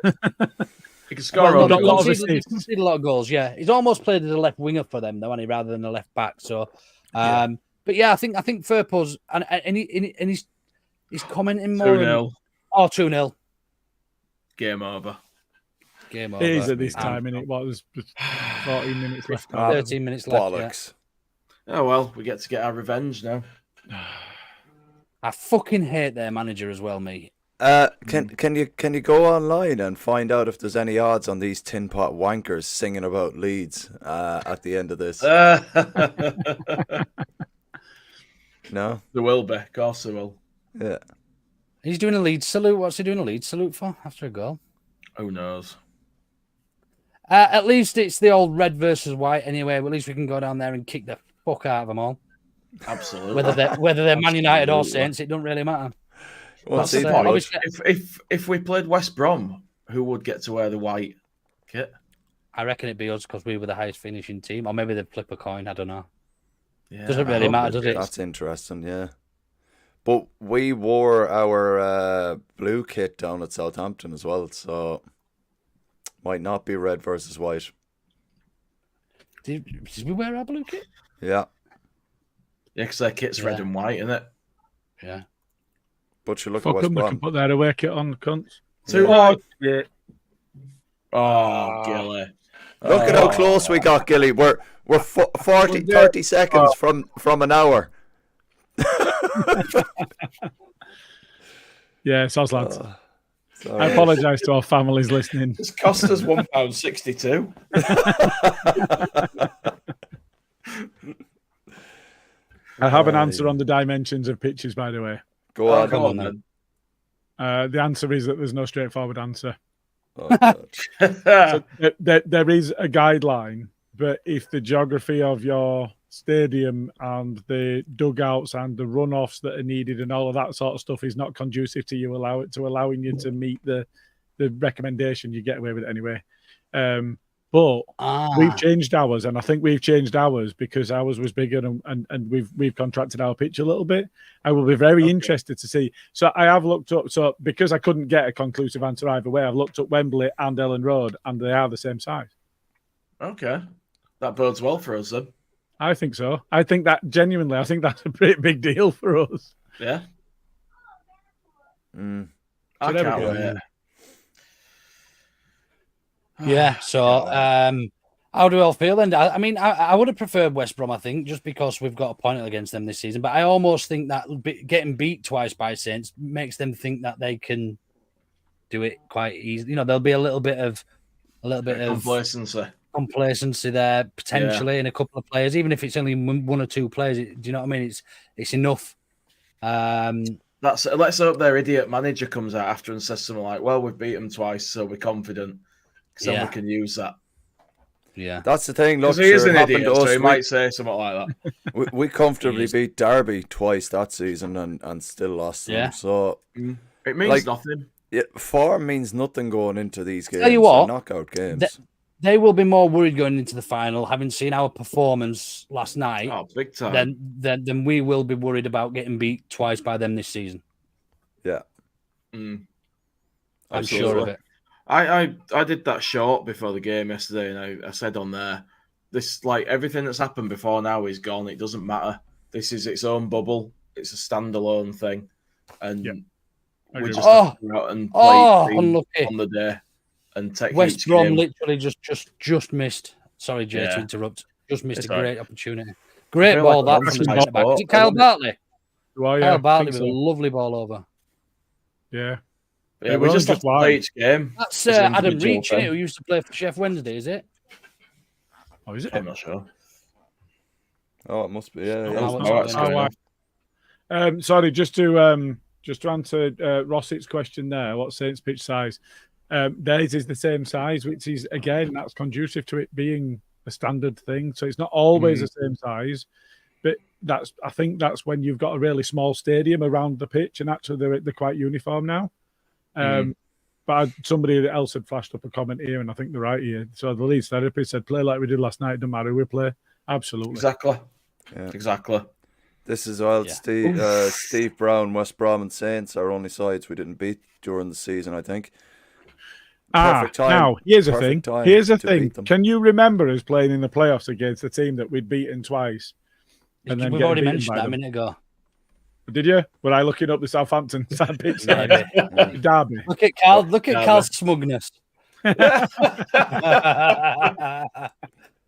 He can score a lot of goals, yeah. He's almost played as a left winger for them, though, hasn't he, rather than a left back. So, but yeah, I think Firpo's and he's commenting more. 2-0. 2-0. Game over. Game over. It is at this time, innit? What was 14 minutes left? 13 minutes left. Bollocks. Yeah. Oh well, we get to get our revenge now. I fucking hate their manager as well, mate. Can you go online and find out if there's any odds on these tin pot wankers singing about Leeds at the end of this? No, There will be. Of course there will. Yeah. He's doing a Leeds salute. What's he doing a Leeds salute for after a goal? Who knows? At least it's the old red versus white anyway. At least we can go down there and kick the fuck out of them all. Absolutely. Whether they're Man United or Saints, it don't really matter. Well, if we played West Brom, who would get to wear the white kit? I reckon it'd be us because we were the highest finishing team, or maybe they'd flip a coin. I don't know. Yeah, doesn't really matter, does it? That's interesting, yeah. But we wore our blue kit down at Southampton as well, so might not be red versus white. Did we wear our blue kit? Yeah. Yeah, because their kit's red and white, isn't it? Yeah. But you look at West They Brom. can put their away kit on, cunts. Yeah. Oh, Gilly. Look at how close we got, Gilly. We're 30 seconds from an hour. Yeah, soz lads. Sorry. I apologise to our families listening. It's cost us £1.62. I have an answer on the dimensions of pitches, by the way. Go on. Come on, then. The answer is that there's no straightforward answer. Oh, God. So there is a guideline, but if the geography of your stadium and the dugouts and the runoffs that are needed and all of that sort of stuff is not conducive to you allowing you to meet the recommendation, you get away with it anyway. But we've changed ours, and I think we've changed ours because ours was bigger, and we've contracted our pitch a little bit. I will be very interested to see. So I have looked up. So because I couldn't get a conclusive answer either way, I've looked up Wembley and Ellen Road, and they are the same size. Okay, that bodes well for us then. I think so. I think that genuinely, I think that's a pretty big deal for us. Yeah. I can't wait. Yeah, so how do we all feel then? I mean, I would have preferred West Brom, I think, just because we've got a point against them this season. But I almost think that getting beat twice by Saints makes them think that they can do it quite easily. You know, there'll be a little bit of complacency there potentially in a couple of players, even if it's only one or two players. Do you know what I mean? It's enough. Let's hope their idiot manager comes out after and says something like, "Well, we've beat them twice, so we're confident." Someone can use that. Yeah, that's the thing. Look, he is an idiot, so he might say something like that. we comfortably beat Derby twice that season and still lost them. So it means nothing. Yeah, form means nothing going into these games. Tell you what, knockout games. They will be more worried going into the final, having seen our performance last night. Oh, big time. Then we will be worried about getting beat twice by them this season. Yeah, I'm sure of it. I did that short before the game yesterday, and I said on there, this like everything that's happened before now is gone. It doesn't matter. This is its own bubble. It's a standalone thing, and we just have to go out and play on the day and take West each Brom game. literally just missed. Sorry, Jay, to interrupt. Just missed great opportunity. Great ball that from the back. Is it Kyle Bartley? Kyle Bartley with a lovely ball over. Yeah. Yeah, we just have to play each game. That's Adam Reach, who used to play for Chef Wednesday, is it? Oh, is it? I'm not sure. Oh, it must be. Sorry, just to answer Rossit's question there. What Saints pitch size? Theirs is the same size, which is again that's conducive to it being a standard thing. So it's not always the same size, but I think that's when you've got a really small stadium around the pitch, and actually they're quite uniform now. But somebody else had flashed up a comment here, and I think they're right here. So the lead therapist said, "Play like we did last night. Don't matter who we play." Absolutely, exactly. This is Steve Brown, West Brom, and Saints are only sides we didn't beat during the season, I think. Now here's the thing. Can you remember us playing in the playoffs against a team that we'd beaten twice? And then we've already mentioned that a minute ago. Did you? Were I looking up the Southampton side pitch? Derby. Look at Cal. Look at Cal's smugness.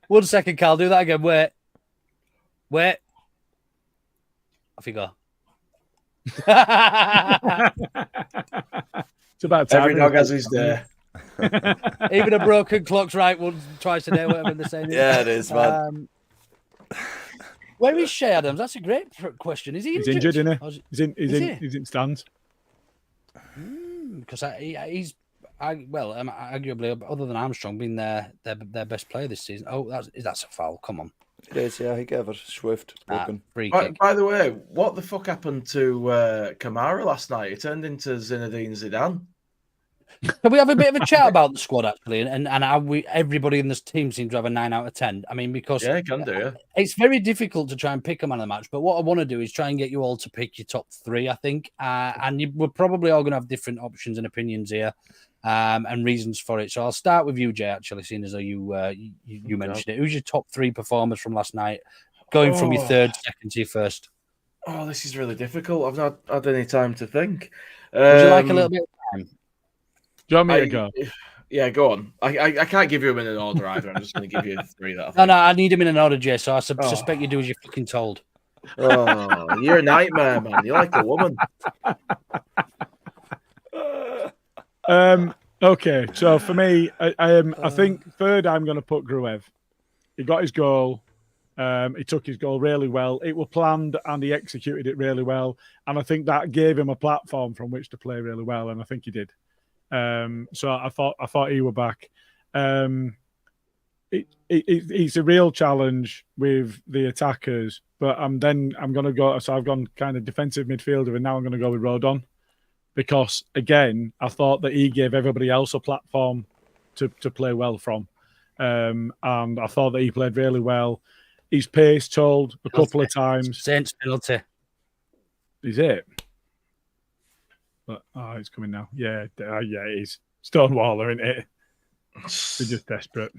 1 second, Cal. Do that again. Wait. Off you go. It's about time. Every dog has his day. Even a broken clock's right twice a day, whatever they're saying. Yeah, it is, man. Where is Shea Adams? That's a great question. Is he injured? He's injured, isn't he? He's in stands. Because he's arguably, other than Armstrong, being their best player this season. Oh, that's a foul. Come on. It is, yeah. He gave it swift. Free kick. By the way, what the fuck happened to Kamara last night? He turned into Zinedine Zidane. Can we have a bit of a chat about the squad, actually, and how everybody in this team seems to have a 9 out of 10? I mean, because it's very difficult to try and pick a man of the match, but what I want to do is try and get you all to pick your top 3, I think, and we're probably all going to have different options and opinions here, and reasons for it. So I'll start with you, Jay, actually, seeing as though you mentioned it. Who's your top 3 performers from last night, going from your third, second to your first? Oh, this is really difficult. I've not had any time to think. Would you like a little bit of time? Do you want me to go? Yeah, go on. I can't give you them in an order either. I'm just going to give you 3 that I think. No, I need them in an order, Jay, so I suspect you do as you're fucking told. Oh, you're a nightmare, man. You're like a woman. Okay, so for me, I think third I'm going to put Gruev. He got his goal. He took his goal really well. It was planned and he executed it really well. And I think that gave him a platform from which to play really well. And I think he did. So I thought he were back. It's a real challenge with the attackers. But I'm going to go. So I've gone kind of defensive midfielder, and now I'm going to go with Rodon. Because, again, I thought that he gave everybody else a platform to play well from. And I thought that he played really well. His pace told a couple of times. Saints penalty. Is it? But, it's coming now. Yeah, it is. Stonewaller, isn't it? They're just desperate.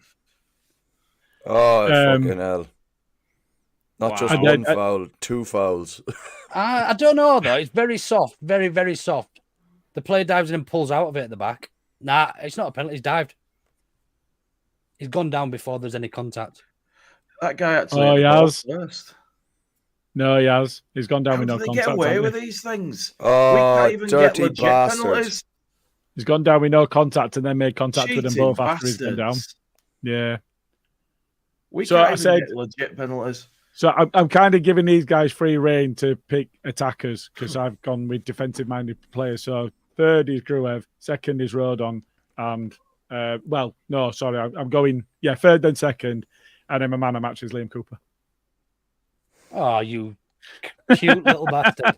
Oh, fucking hell. Not just one foul, 2 fouls. I don't know, though. It's very soft. Very, very soft. The player dives in and pulls out of it at the back. Nah, it's not a penalty. He's dived. He's gone down before there's any contact. That guy actually. Oh, he has. First. No, he has. He's gone down with no contact. How do they get away with these things? Oh, we can't even dirty get legit bastards. penalties. He's gone down with no contact and then made contact with them Cheating both after he's gone down. bastards. Yeah. We So can't I even said- get legit penalties. So I'm kind of giving these guys free reign to pick attackers because I've gone with defensive-minded players. So third is Gruev, second is Rodon, and I'm going third then second, and then my man of match is Liam Cooper. Oh, you cute little bastard.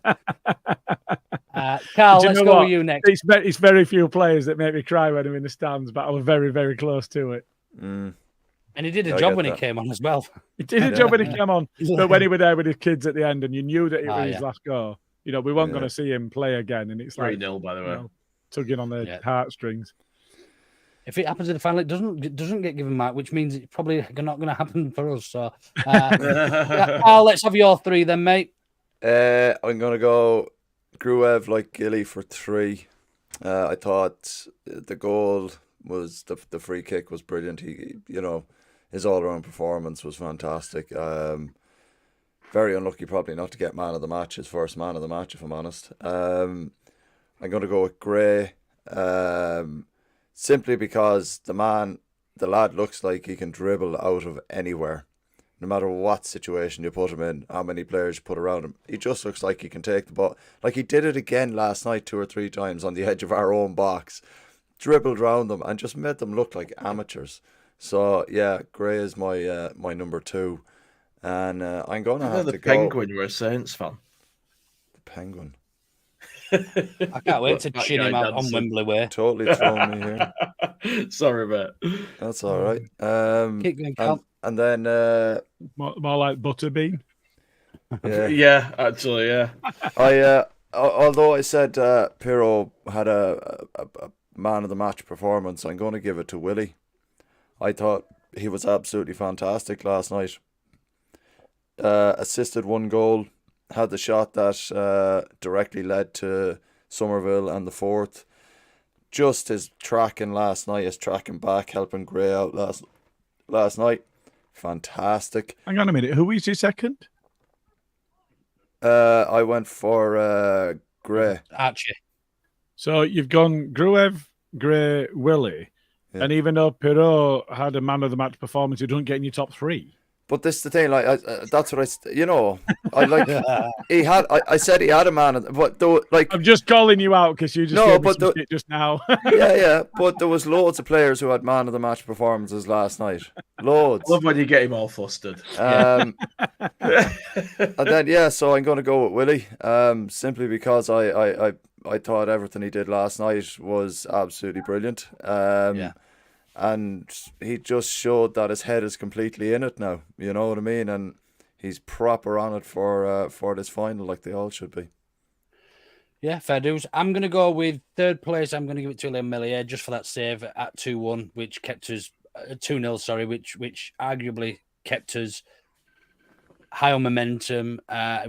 Carl, let's go with you next. It's very few players that make me cry when I'm in the stands, but I was very, very close to it. And he did a job when he came on as well. He did a job when he came on, but when he was there with his kids at the end, and you knew that it was his last go, we weren't going to see him play again, and it's like 3-0, by the way. tugging on their heartstrings. If it happens in the final, it doesn't get given mark, which means it's probably not going to happen for us. So, Carl, let's have your 3 then, mate. I'm going to go Gruev like Gilly for 3. I thought the goal was the free kick was brilliant. He his all-around performance was fantastic. Very unlucky probably not to get man of the match, his first man of the match, if I'm honest. I'm going to go with Gray, simply because the lad looks like he can dribble out of anywhere. No matter what situation you put him in, how many players you put around him, he just looks like he can take the ball. Like he did it again last night 2 or 3 times on the edge of our own box. Dribbled around them and just made them look like amateurs. So yeah, Gray is my my number 2, and I'm gonna have to the go. Penguin, you're a Saints fan. The Penguin. I can't wait to chin him out on Wembley way. Totally thrown me here. Sorry, mate. That's all right. Keep going, Carl. And then More like Butterbean. Yeah, actually, yeah. Although I said Pirro had a man of the match performance, I'm going to give it to Willie. I thought he was absolutely fantastic last night. Assisted 1 goal, had the shot that directly led to Somerville and the 4th. Just his tracking last night, his tracking back, helping Gray out last night. Fantastic. Hang on a minute. Who was your second? I went for Gray. Archie. So you've gone Gruev, Gray, Willie, and even though Pirro had a man of the match performance, you don't get in your top 3. But this is the thing, like that's what I like. He had. I said he had a man, but though, like I'm just calling you out because you just gave me some shit just now. yeah. But there was loads of players who had man of the match performances last night. Loads. Love when you get him all flustered. And then so I'm going to go with Willie. Simply because I thought everything he did last night was absolutely brilliant. And he just showed that his head is completely in it now. You know what I mean? And he's proper on it for this final, like they all should be. Yeah, fair dues. I'm going to go with third place. I'm going to give it to Liam Millier just for that save at 2-1, which kept us 2-0. Sorry, which arguably kept us high on momentum.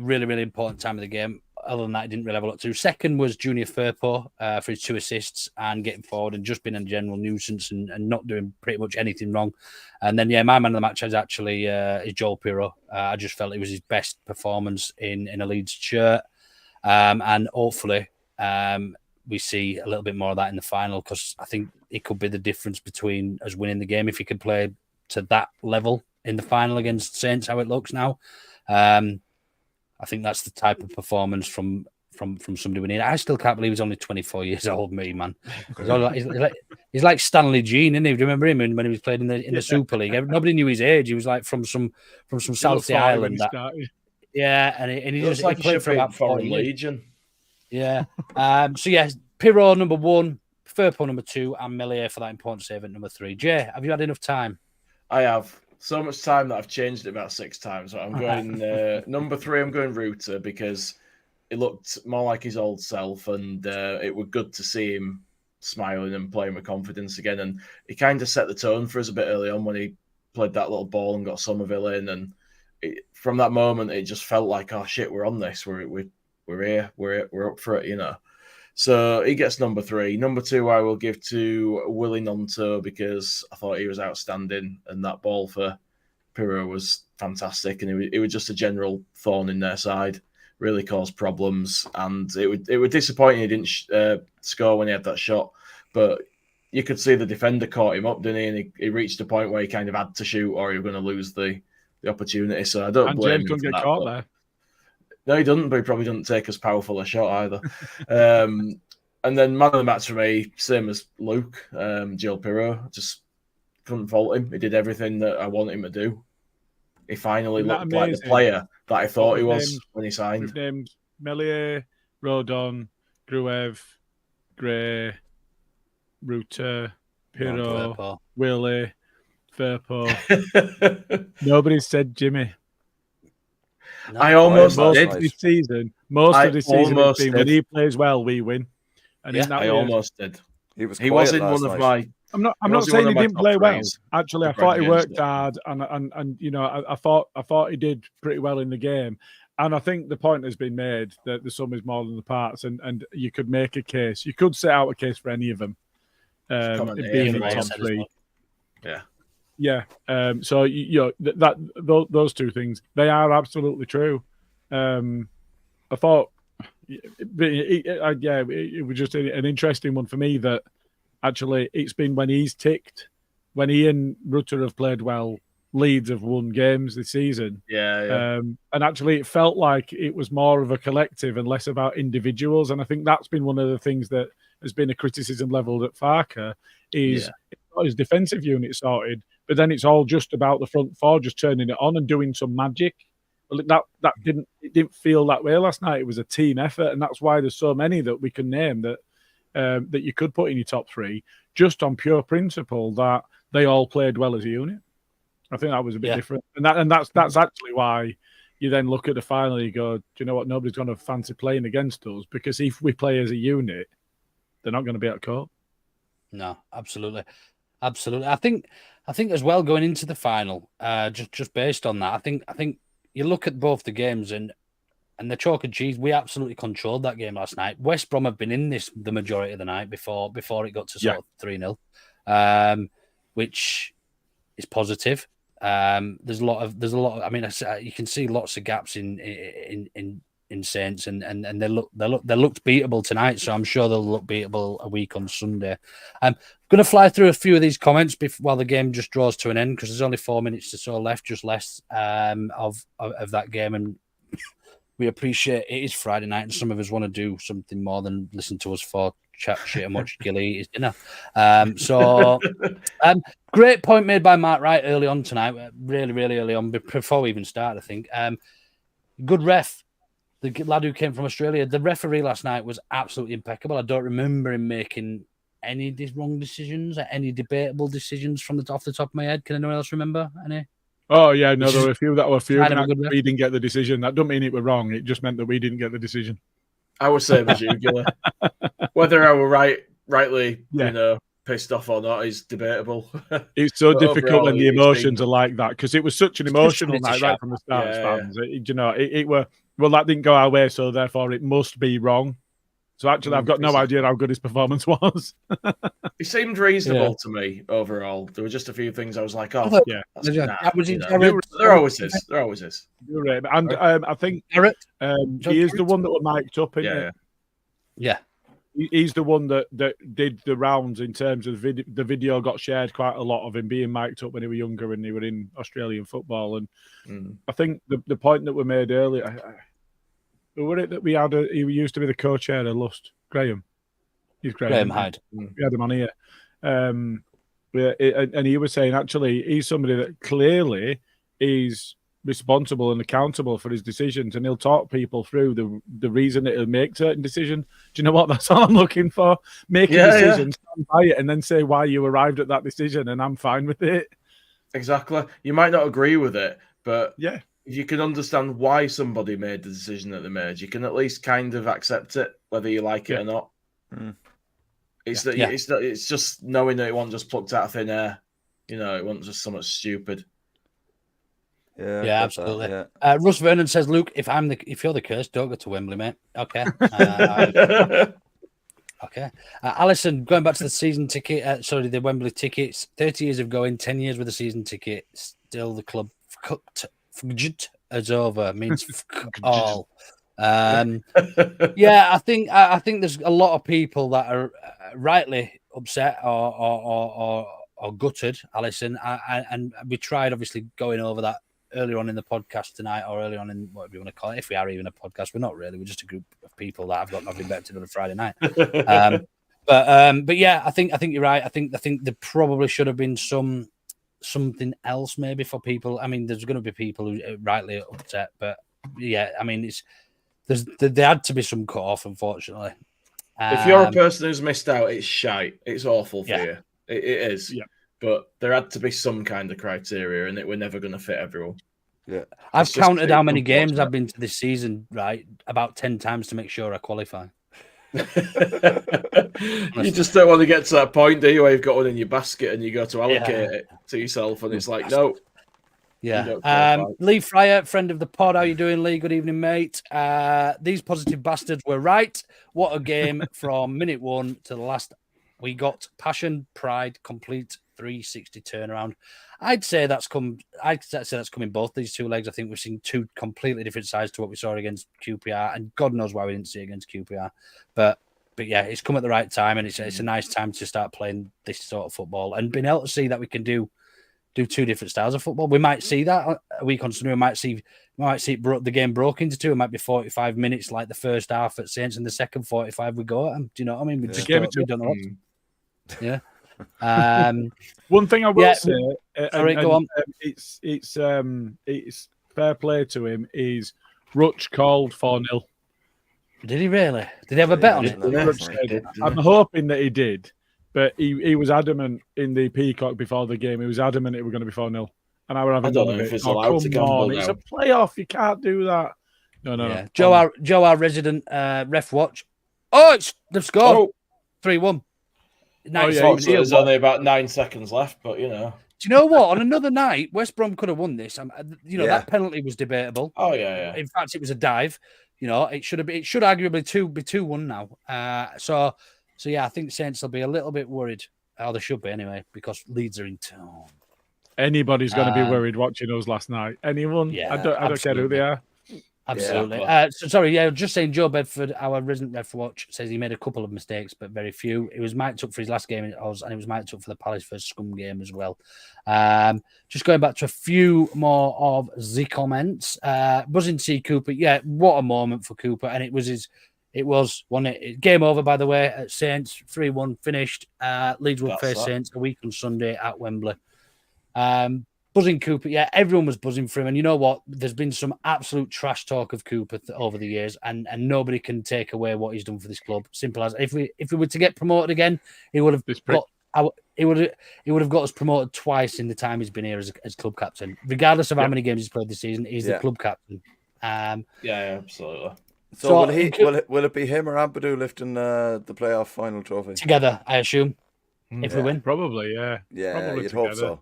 Really, really important time of the game. Other than that, I didn't really have a lot to do. Second was Junior Firpo for his 2 assists and getting forward and just being a general nuisance and not doing pretty much anything wrong. And then, my man of the match is actually is Joel Pirro. I just felt it was his best performance in a Leeds shirt. And hopefully, we see a little bit more of that in the final, because I think it could be the difference between us winning the game if he could play to that level in the final against Saints, how it looks now. I think that's the type of performance from somebody we need. I still can't believe he's only 24 years old, me, man. He's like Stanley Jean, isn't he? Do you remember him when he was playing in the Super League? Nobody knew his age. He was like from some South Sea Island. Yeah, and he just like he played for about 40 years. Legion. Yeah. So yeah, Pirro number 1, Firpo number 2, and Melier for that important save at number 3. Jay, have you had enough time? I have so much time that I've changed it about 6 times. So I'm going number 3. I'm going Ruta because it looked more like his old self, and it was good to see him smiling and playing with confidence again. And he kind of set the tone for us a bit early on when he played that little ball and got Somerville in. And from that moment, it just felt like, oh shit, we're on this. We're here. We're up for it, you know. So he gets number 3. Number 2, I will give to Willie Nonto because I thought he was outstanding, and that ball for Pirro was fantastic, and it was just a general thorn in their side. Really caused problems, and it was disappointing he didn't score when he had that shot. But you could see the defender caught him up, didn't he? And he reached a point where he kind of had to shoot, or he was going to lose the opportunity. So I don't blame him. James couldn't get caught there. No, he doesn't, but he probably doesn't take as powerful a shot either. And then man of the match for me, same as Luke, Gil Pirro. Just couldn't fault him. He did everything that I wanted him to do. He finally looked like the player that I thought he was when he signed. Names Melier, Rodon, Gruev, Gray, Ruta, Pirro, Willie, Firpo. Nobody said Jimmy. No, I almost did this season. Most of the season has been when he plays well, we win. And I almost did. He was in one of my. I'm not saying he didn't play well. Actually, I thought he worked hard, and you know, I thought he did pretty well in the game. And I think the point has been made that the sum is more than the parts, and you could make a case. You could set out a case for any of them being in the top 3. Yeah. So you know those two things, they are absolutely true. I thought, it was just an interesting one for me that actually it's been when he's ticked, when he and Rutter have played well, Leeds have won games this season. And actually it felt like it was more of a collective and less about individuals. And I think that's been one of the things that has been a criticism leveled at Farke is his defensive unit sorted, but then it's all just about the front four just turning it on and doing some magic. Well, that didn't feel that way last night. It was a team effort, and that's why there's so many that we can name that that you could put in your top 3 just on pure principle that they all played well as a unit. I think that was a bit different, and that's actually why you then look at the final and you go, do you know what? Nobody's going to fancy playing against us because if we play as a unit, they're not going to be able to cope. No, absolutely. I think as well going into the final, just based on that, I think you look at both the games and the chalk and cheese. We absolutely controlled that game last night. West Brom have been in this the majority of the night before it got to sort of 3-0, which is positive. There's a lot of. I mean, you can see lots of gaps in Saints, and they looked beatable tonight. So I'm sure they'll look beatable a week on Sunday. I'm going to fly through a few of these comments while the game just draws to an end because there's only 4 minutes or so left, just less of that game, and we appreciate it is Friday night, and some of us want to do something more than listen to us for chat shit and watch Gilly eat his dinner. Great point made by Mark Wright early on tonight, really, really early on, before we even started, I think. Good ref. The lad who came from Australia, the referee last night was absolutely impeccable. I don't remember him making any wrong decisions, any debatable decisions off the top of my head. Can anyone else remember any? Oh, yeah, no, there were a few that were fuming. We didn't get the decision. That doesn't mean it were wrong. It just meant that we didn't get the decision. I would say as you, Gilla. Whether I were rightly, pissed off or not is debatable. It's so difficult when the emotions are like that because it was such an emotional night right from the start as fans. That didn't go our way, so therefore it must be wrong. So actually, I've got no idea how good his performance was. He seemed reasonable to me overall. There were just a few things I was like, there always is. There always is. You're right. And I think he is the one that were mic'd up, isn't it? Yeah. he's the one that did the rounds in terms of the video got shared quite a lot of him being mic'd up when he was younger and he were in Australian football. And I think the point that we made earlier, who were it that we had? He used to be the co-chair of Lust, Graham. He's Graham Hyde. We had him on here. And he was saying actually he's somebody that clearly is responsible and accountable for his decisions, and he'll talk people through the reason that he'll make certain decisions. Do you know what? That's all I'm looking for. Make a decision, stand by it, and then say why you arrived at that decision, and I'm fine with it. Exactly. You might not agree with it, but yeah, if you can understand why somebody made the decision that they made, you can at least kind of accept it, whether you like it or not. It's just knowing that it wasn't just plucked out of thin air. You know, it wasn't just so much stupid. Yeah, absolutely. Russ Vernon says, "Luke, if you're the curse, don't go to Wembley, mate." Okay. Okay. Alison, going back to the season ticket, the Wembley tickets. 30 years of going, 10 years with a season ticket. Still, the club is over. Means all. Yeah, I think there's a lot of people that are rightly upset or gutted, Alison, and we tried obviously going over that earlier on in the podcast tonight, or earlier on in whatever you want to call it. If we are even a podcast, we're not really. We're just a group of people that have got nothing better to do on a Friday night. But yeah, I think you're right. I think there probably should have been something else maybe for people. I mean, there's going to be people who are rightly upset, but yeah, I mean, there had to be some cut off, unfortunately. If you're a person who's missed out, it's shite. It's awful for you. It is. Yeah. But there had to be some kind of criteria, and we're never going to fit everyone. Yeah. I've counted how many games I've been to this season, right? About 10 times to make sure I qualify. You just don't want to get to that point, do you? Where you've got one in your basket and you go to allocate it to yourself, and it's like, no. Yeah. Lee Fryer, friend of the pod. How you doing, Lee? Good evening, mate. These positive bastards were right. What a game from minute one to the last. We got passion, pride, complete 360 turnaround. I'd say that's come in both these two legs. I think we've seen two completely different sides to what we saw against QPR, and God knows why we didn't see it against QPR. But yeah, it's come at the right time, and it's a nice time to start playing this sort of football and being able to see that we can do two different styles of football. We might see that a week on Sunday. We might see the game broke into two. It might be 45 minutes like the first half at Saints, and the second 45 we go at them. Do you know what I mean? We just don't know. Yeah. One thing I will say, go on. It's fair play to him. Is Rutch called 4-0? Did he really? Did he have a bet on it? I'm hoping that he did, but he was adamant in the Peacock before the game. He was adamant it was going to be 4-0, and I would have a know if it's allowed to gamble now. It's a playoff. You can't do that. No. Yeah. Joe, our resident ref watch. Oh, they've scored 3-1. There's only about 9 seconds left, but you know. Do you know what? On another night, West Brom could have won this. That penalty was debatable. Oh yeah. In fact, it was a dive. It should arguably be 2-1 now. So yeah, I think Saints will be a little bit worried. Oh, they should be anyway, because Leeds are in town. Anybody's going to be worried watching us last night. Anyone? Yeah, I don't care who they are. Absolutely. Just saying, Joe Bedford, our resident ref watch, says he made a couple of mistakes, but very few. It was mic'd up for his last game in Oz, and it was mic'd up for the Palace vs Scum game as well. Just going back to a few more of the comments. Buzzing C. Cooper, yeah, what a moment for Cooper, and it was game over, by the way, at Saints, 3-1 finished. Leeds will face Saints a week on Sunday at Wembley. Buzzing Cooper, yeah, everyone was buzzing for him. And you know what? There's been some absolute trash talk of Cooper over the years, and nobody can take away what he's done for this club. Simple as if we were to get promoted again, he would have got us promoted twice in the time he's been here as club captain. Regardless of how many games he's played this season, he's the club captain. Yeah, absolutely. So will it be him or Ampadu lifting the playoff final trophy together? I assume if we win, probably, yeah, probably you'd hope so.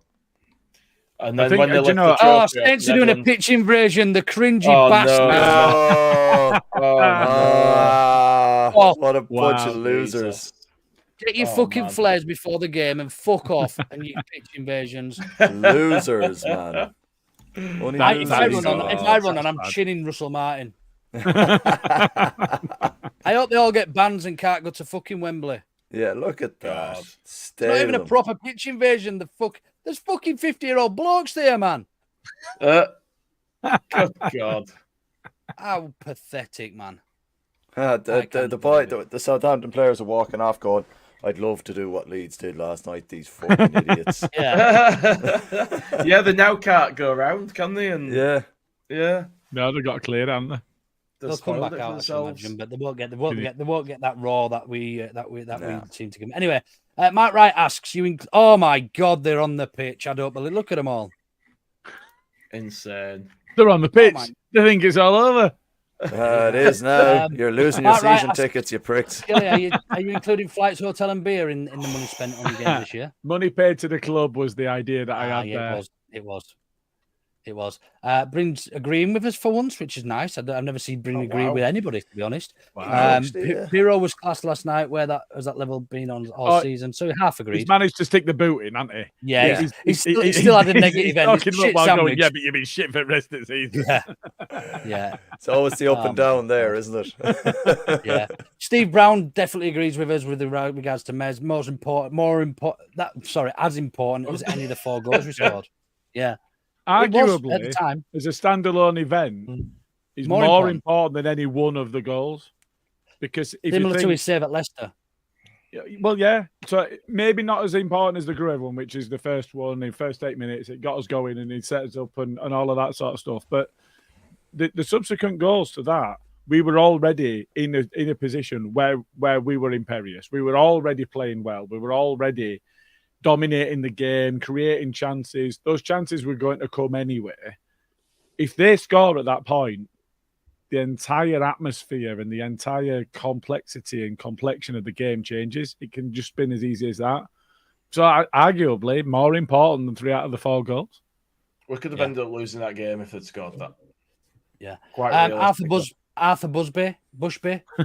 And then when they lift the trophy, Saints are doing a pitch invasion, the cringy bastard. What a bunch of losers. Get your fucking flares before the game and fuck off and you pitch invasions. Losers, man. If I run on, I'm chinning Russell Martin. I hope they all get bans and can't go to fucking Wembley. Yeah, look at that. God. It's not even a proper pitch invasion. There's fucking 50-year-old blokes there, man. Good God. How pathetic, man. The Southampton players are walking off going, I'd love to do what Leeds did last night, these fucking idiots. Yeah. Yeah, they now can't go around, can they? And Yeah. No, they've got clear, haven't they? They'll come back out, I should imagine, but they won't get that raw that we seem to give. Anyway, Matt Wright asks you. Oh my God, they're on the pitch. I don't believe. Look at them all. Insane. They're on the pitch. They think it's all over. It is now. You're losing your season tickets, you pricks. Are you including flights, hotel, and beer in the money spent on the game this year? Money paid to the club was the idea that I had there. It was. Bryn's agreeing with us for once, which is nice. I've never seen Bryn agree with anybody, to be honest. Wow. Piro was class last night. Where that level been on all season, so he half agreed. He's managed to stick the boot in, hasn't he? Yeah. He's still had a negative end. Going, yeah, but you've been shit for the rest of the season. Yeah. It's always the up and down there, isn't it? Yeah. Steve Brown definitely agrees with us with regards to Mez. As important as any of the 4 goals we scored. Yeah. Arguably, at the time, as a standalone event, is more important than any one of the goals. Because if similar to his save at Leicester. Well, yeah. So maybe not as important as the Grove one, which is the first one in the first 8 minutes. It got us going and it set us up and all of that sort of stuff. But the subsequent goals to that, we were already in a position where we were imperious. We were already playing well. We were already dominating the game, creating chances. Those chances were going to come anyway. If they score at that point, the entire atmosphere and the entire complexity and complexion of the game changes. It can just spin as easy as that. So arguably more important than 3 out of the 4 goals. We could have ended up losing that game if they'd scored that. Yeah. Quite Arthur Bushby.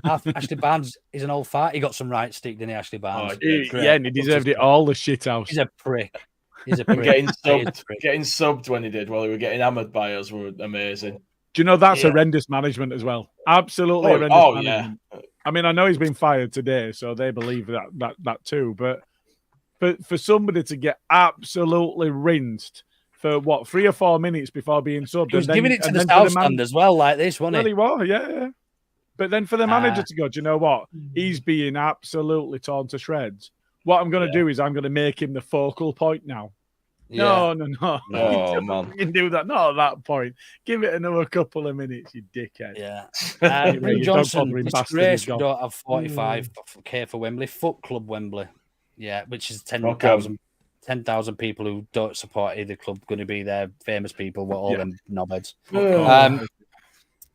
Ashley Barnes is an old fart. He got some right stick, didn't he, Ashley Barnes? And he deserved it all, the shit house. He's a prick. Getting subbed when he did while he were getting hammered by us were amazing. Do you know that's horrendous management as well? Absolutely horrendous management. Yeah. I mean, I know he's been fired today, so they believe that too. But for somebody to get absolutely rinsed for 3 or 4 minutes before being subbed. He was giving it to the South Stand as well, like this, wasn't he? Well, he was, yeah. But then for the manager to go, do you know what? He's being absolutely torn to shreds. What I'm going to do is I'm going to make him the focal point now. Yeah. No. Oh, man. You can do that. Not at that point. Give it another couple of minutes, you dickhead. Yeah. Johnson, it's great we don't have 45k for Wembley. Foot Club Wembley. Yeah, which is 10,000 people who don't support either club going to be there. Famous people, all them knobheads.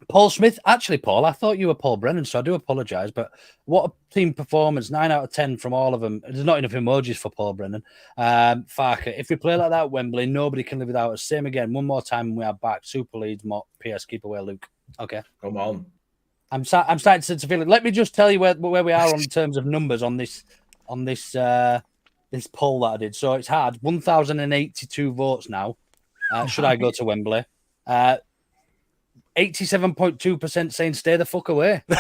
Paul Smith, actually, Paul, I thought you were Paul Brennan, so I do apologise. But what a team performance! 9 out of 10 from all of them. There's not enough emojis for Paul Brennan. Farker, if we play like that at Wembley, nobody can live without us. Same again, one more time, we are back. Super Leeds, PS, keep away, Luke. Okay, come on. I'm starting to feel it. Let me just tell you where we are in terms of numbers on this poll that I did. So it's had 1,082 votes now. Should I go to Wembley? 87.2% saying stay the fuck away. The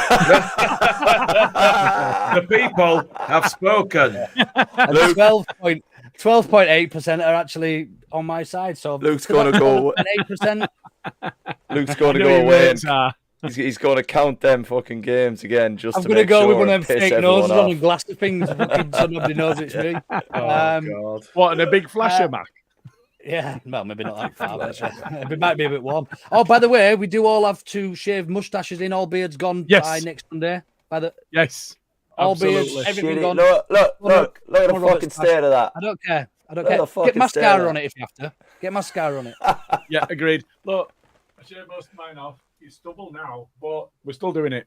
people have spoken. 12.8% are actually on my side. So Luke's going to go. 8%. Luke's going to go away. He's going to count them fucking games again. Just I'm going to go with one sure of them fake noses on and glassy things, so nobody knows it's me. God! What, and a big flasher, Mac? Yeah, well, maybe not that far, but it might be a bit warm. Oh, by the way, we do all have to shave mustaches in, all beards gone by next Sunday. Yes, all absolutely. beards, everything gone. Look at the fucking state of that. I don't care. Get mascara on it if you have to. Get mascara on it. Yeah, agreed. Look, I shaved most of mine off. It's stubble now, but we're still doing it.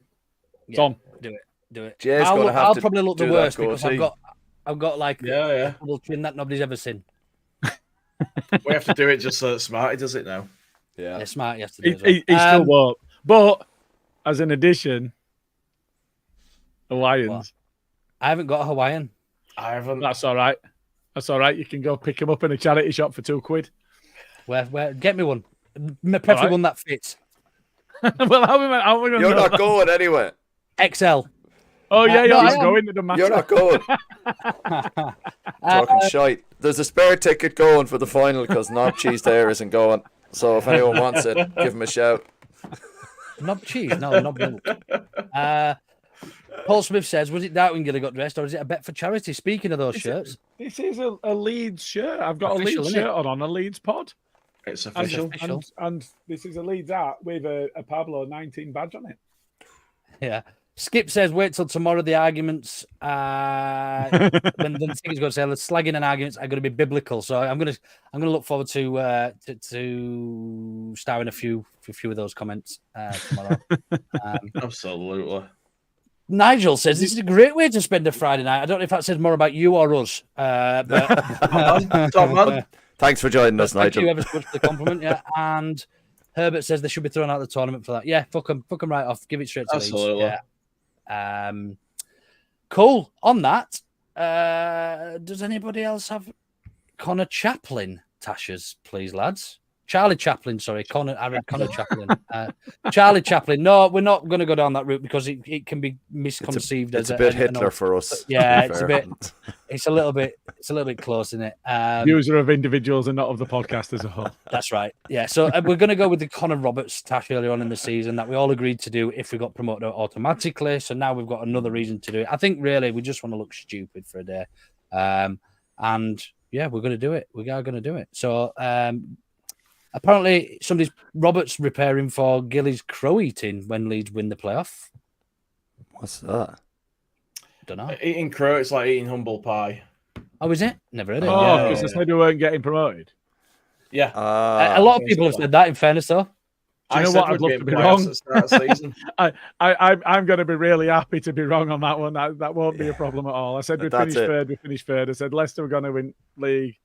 It's on. Do it. Jay's I'll probably look the worst because I've got like a little chin that nobody's ever seen. We have to do it just so that Smarty does it now. Yeah, Smarty has to do it. He still won't. But as an addition, Hawaiians. What? I haven't got a Hawaiian. I haven't. That's all right. You can go pick them up in a charity shop for £2. Where? Get me one. Preferably one that fits. Well, how are we You're not going anywhere. XL. Oh yeah, no, you're I not going. It doesn't matter. You're not going. Talking shite. There's a spare ticket going for the final because Knob Cheese there isn't going. So if anyone wants it, give him a shout. Knob cheese? No, knob milk. Paul Smith says, was it Darwin Gilly got dressed or is it a bet for charity? Speaking of those shirts. This is a Leeds shirt. I've got Official, a Leeds innit? shirt on a Leeds pod. It's official. And this is a Leeds hat with a Pablo 19 badge on it. Yeah. Skip says, wait till tomorrow. The arguments, when the thing is going to say, the slagging and arguments are going to be biblical. So I'm going to look forward to starring a few of those comments tomorrow. Absolutely. Nigel says this is a great way to spend a Friday night. I don't know if that says more about you or us. But Top man. Thanks for joining us, thank Nigel. you ever so much for the compliment. Yeah, and Herbert says they should be thrown out of the tournament for that. Yeah, fuck them right off. Give it straight to Leeds. Absolutely. Yeah. Cool. On that, does anybody else have Connor Chaplin tashes, please, lads? Charlie Chaplin, sorry, Connor Chaplin. Charlie Chaplin. No, we're not going to go down that route because it can be misconceived It's as a bit Hitler for us. Yeah, it's a little bit close, isn't it? User of individuals and not of the podcast as a whole. That's right. Yeah. So we're going to go with the Connor Roberts tash earlier on in the season that we all agreed to do if we got promoted automatically. So now we've got another reason to do it. I think really we just want to look stupid for a day. And yeah, we're going to do it. We are going to do it. So apparently Roberts repairing for Gilly's crow eating when Leeds win the playoff. What's that? Don't know. Eating crow, it's like eating humble pie. Oh, is it? Never heard of it. Oh, because they said we weren't getting promoted. Yeah. A lot of people have said that, in fairness, though. Do you know what? I'd love to be wrong. I'm going to be really happy to be wrong on that one. That won't be a problem at all. I said we finished third. I said Leicester were going to win league.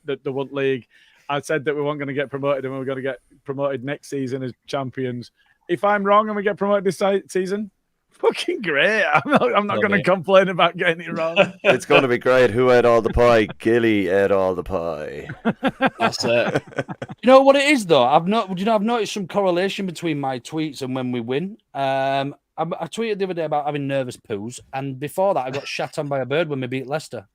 They won league. I said that we weren't going to get promoted and we were going to get promoted next season as champions. If I'm wrong and we get promoted this season, fucking great. I'm not going to complain about getting it wrong. It's going to be great. Who ate all the pie? Gilly ate all the pie. That's it. You know what it is, though? I've noticed some correlation between my tweets and when we win. I tweeted the other day about having nervous poos, and before that, I got shat on by a bird when we beat Leicester.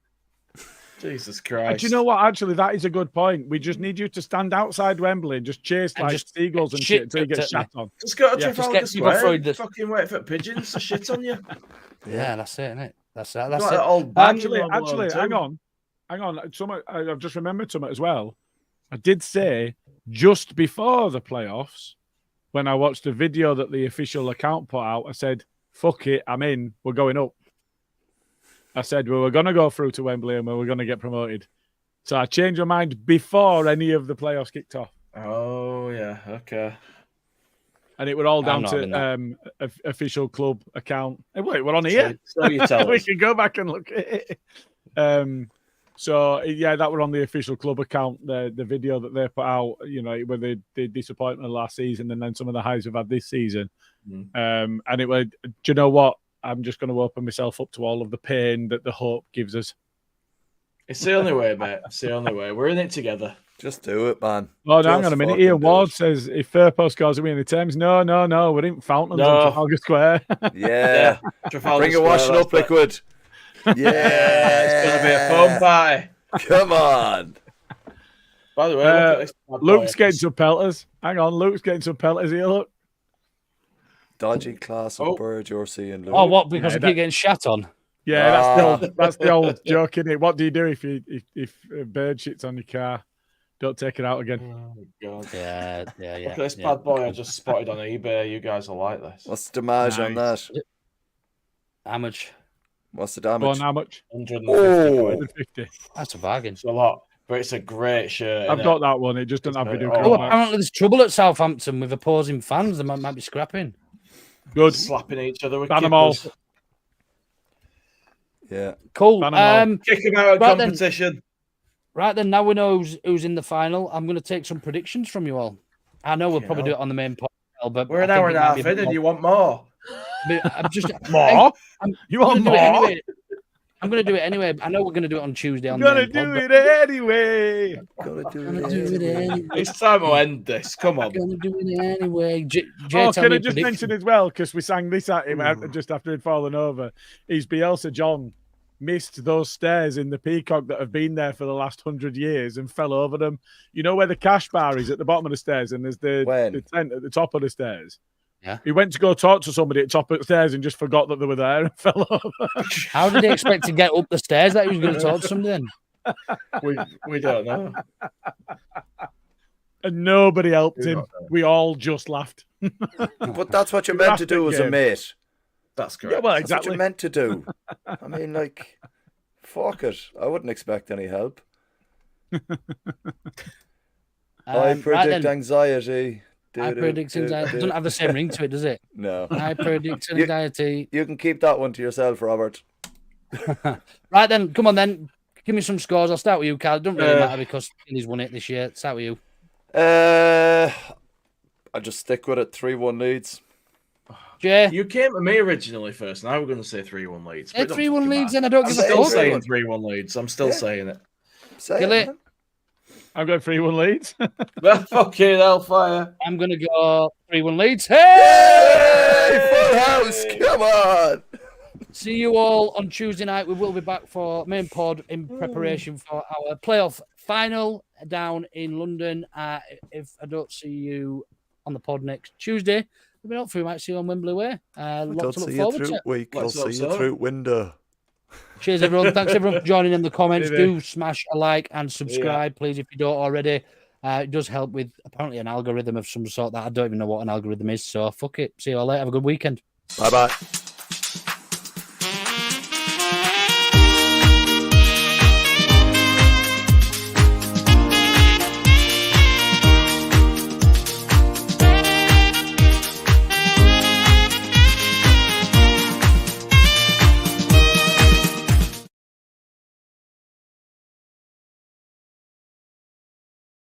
Jesus Christ. Do you know what? Actually, that is a good point. We just need you to stand outside Wembley and just chase seagulls and shit until you get shat on. Just go to Trafalgar Square. Fucking wait for pigeons to shit on you. Yeah, that's it, isn't it? That's it. Actually, hang on. I've just remembered something as well. I did say just before the playoffs, when I watched the video that the official account put out, I said, "Fuck it, I'm in. We're going up." I said we were going to go through to Wembley and we were going to get promoted. So I changed my mind before any of the playoffs kicked off. Oh, yeah. Okay. And it were all down to official club account. Hey, wait, we're on here. So you tell we us. can go back and look at it. So, yeah, that were on the official club account, the video that they put out, you know, with the disappointment last season and then some of the highs we've had this season. And it was, do you know what? I'm just going to open myself up to all of the pain that the hope gives us. It's the only way, mate. It's the only way. We're in it together. Just do it, man. Oh, no, hang on a minute. Ian Ward says if Firpo scores a win in the Thames, no, we're in Fountains on Trafalgar Square. Yeah. Trafalgar Bring a washing up liquid. Yeah. It's going to be a foam pie. Come on. By the way, look at this. Luke's getting some pelters. Hang on, Luke's getting some pelters here, look. Dodgy class of bird you're seeing, Luke. Oh, what? Because I keep getting shat on? Yeah, that's the old joke, isn't it? What do you do if a bird shits on your car? Don't take it out again. Oh, God. Yeah. Look at this bad boy I just spotted on eBay. You guys will like this. What's the damage on that? How much? What's the Go on, damage? how much? 150. That's a bargain. It's a lot, but it's a great shirt. I've got that one. It just doesn't have video. Oh, apparently there's trouble at Southampton with opposing fans. They might be scrapping. Good. Slapping each other with ban them all. Yeah. Cool. Kick them out of competition. Right then, now we know who's in the final. I'm going to take some predictions from you all. I know we'll probably do it on the main podcast, but we're an hour and a half in, and you want more? I'm just more. You want more? Anyway. I'm going to do it anyway. I know we're going to do it on Tuesday. On Gonna the do pod, it anyway. Gonna do it anyway. It's time to end this. Come on. Gonna do it anyway. Jay, Oh, tell can me I a just prediction. mention as well, because we sang this at him just after he'd fallen over, is Bielsa John missed those stairs in the Peacock that have been there for the last 100 years and fell over them. You know where the cash bar is at the bottom of the stairs and there's the tent at the top of the stairs? Yeah. He went to go talk to somebody at the top of the stairs and just forgot that they were there and fell over. How did he expect to get up the stairs that he was going to talk to somebody then? We don't know. And nobody helped him. We all just laughed. But that's what you're meant to do as a mate. That's correct. Yeah, well, That's exactly. what you're meant to do. I mean, like, fuck it. I wouldn't expect any help. I predict anxiety. I predict anxiety. It doesn't have the same ring to it, does it? No. I predict anxiety. You can keep that one to yourself, Robert. Right then, come on then. Give me some scores. I'll start with you, Carl. It doesn't really matter because he's won it this year. Start with you. I'll just stick with it. 3-1 Leeds. Jay? You came to me originally first. Now we're going to say 3-1 Leeds. Yeah, 3-1 Leeds, and I don't I'm give a still fuck. saying 3-1 Leeds. I'm still saying it. Say Kill it. it. I'm going 3-1 Leeds. Fucking hellfire. I'm going to go 3-1 Leeds. Hey, full house. Come on. See you all on Tuesday night. We will be back for main pod in preparation for our playoff final down in London. If I don't see you on the pod next Tuesday, we hopefully might see you on Wembley Way. Lots to look forward to. Week. I'll see you through window. Cheers, everyone. Thanks, everyone, for joining in the comments. Do smash a like and subscribe, please, if you don't already. It does help with apparently an algorithm of some sort that I don't even know what an algorithm is. So fuck it. See you all later. Have a good weekend. Bye-bye.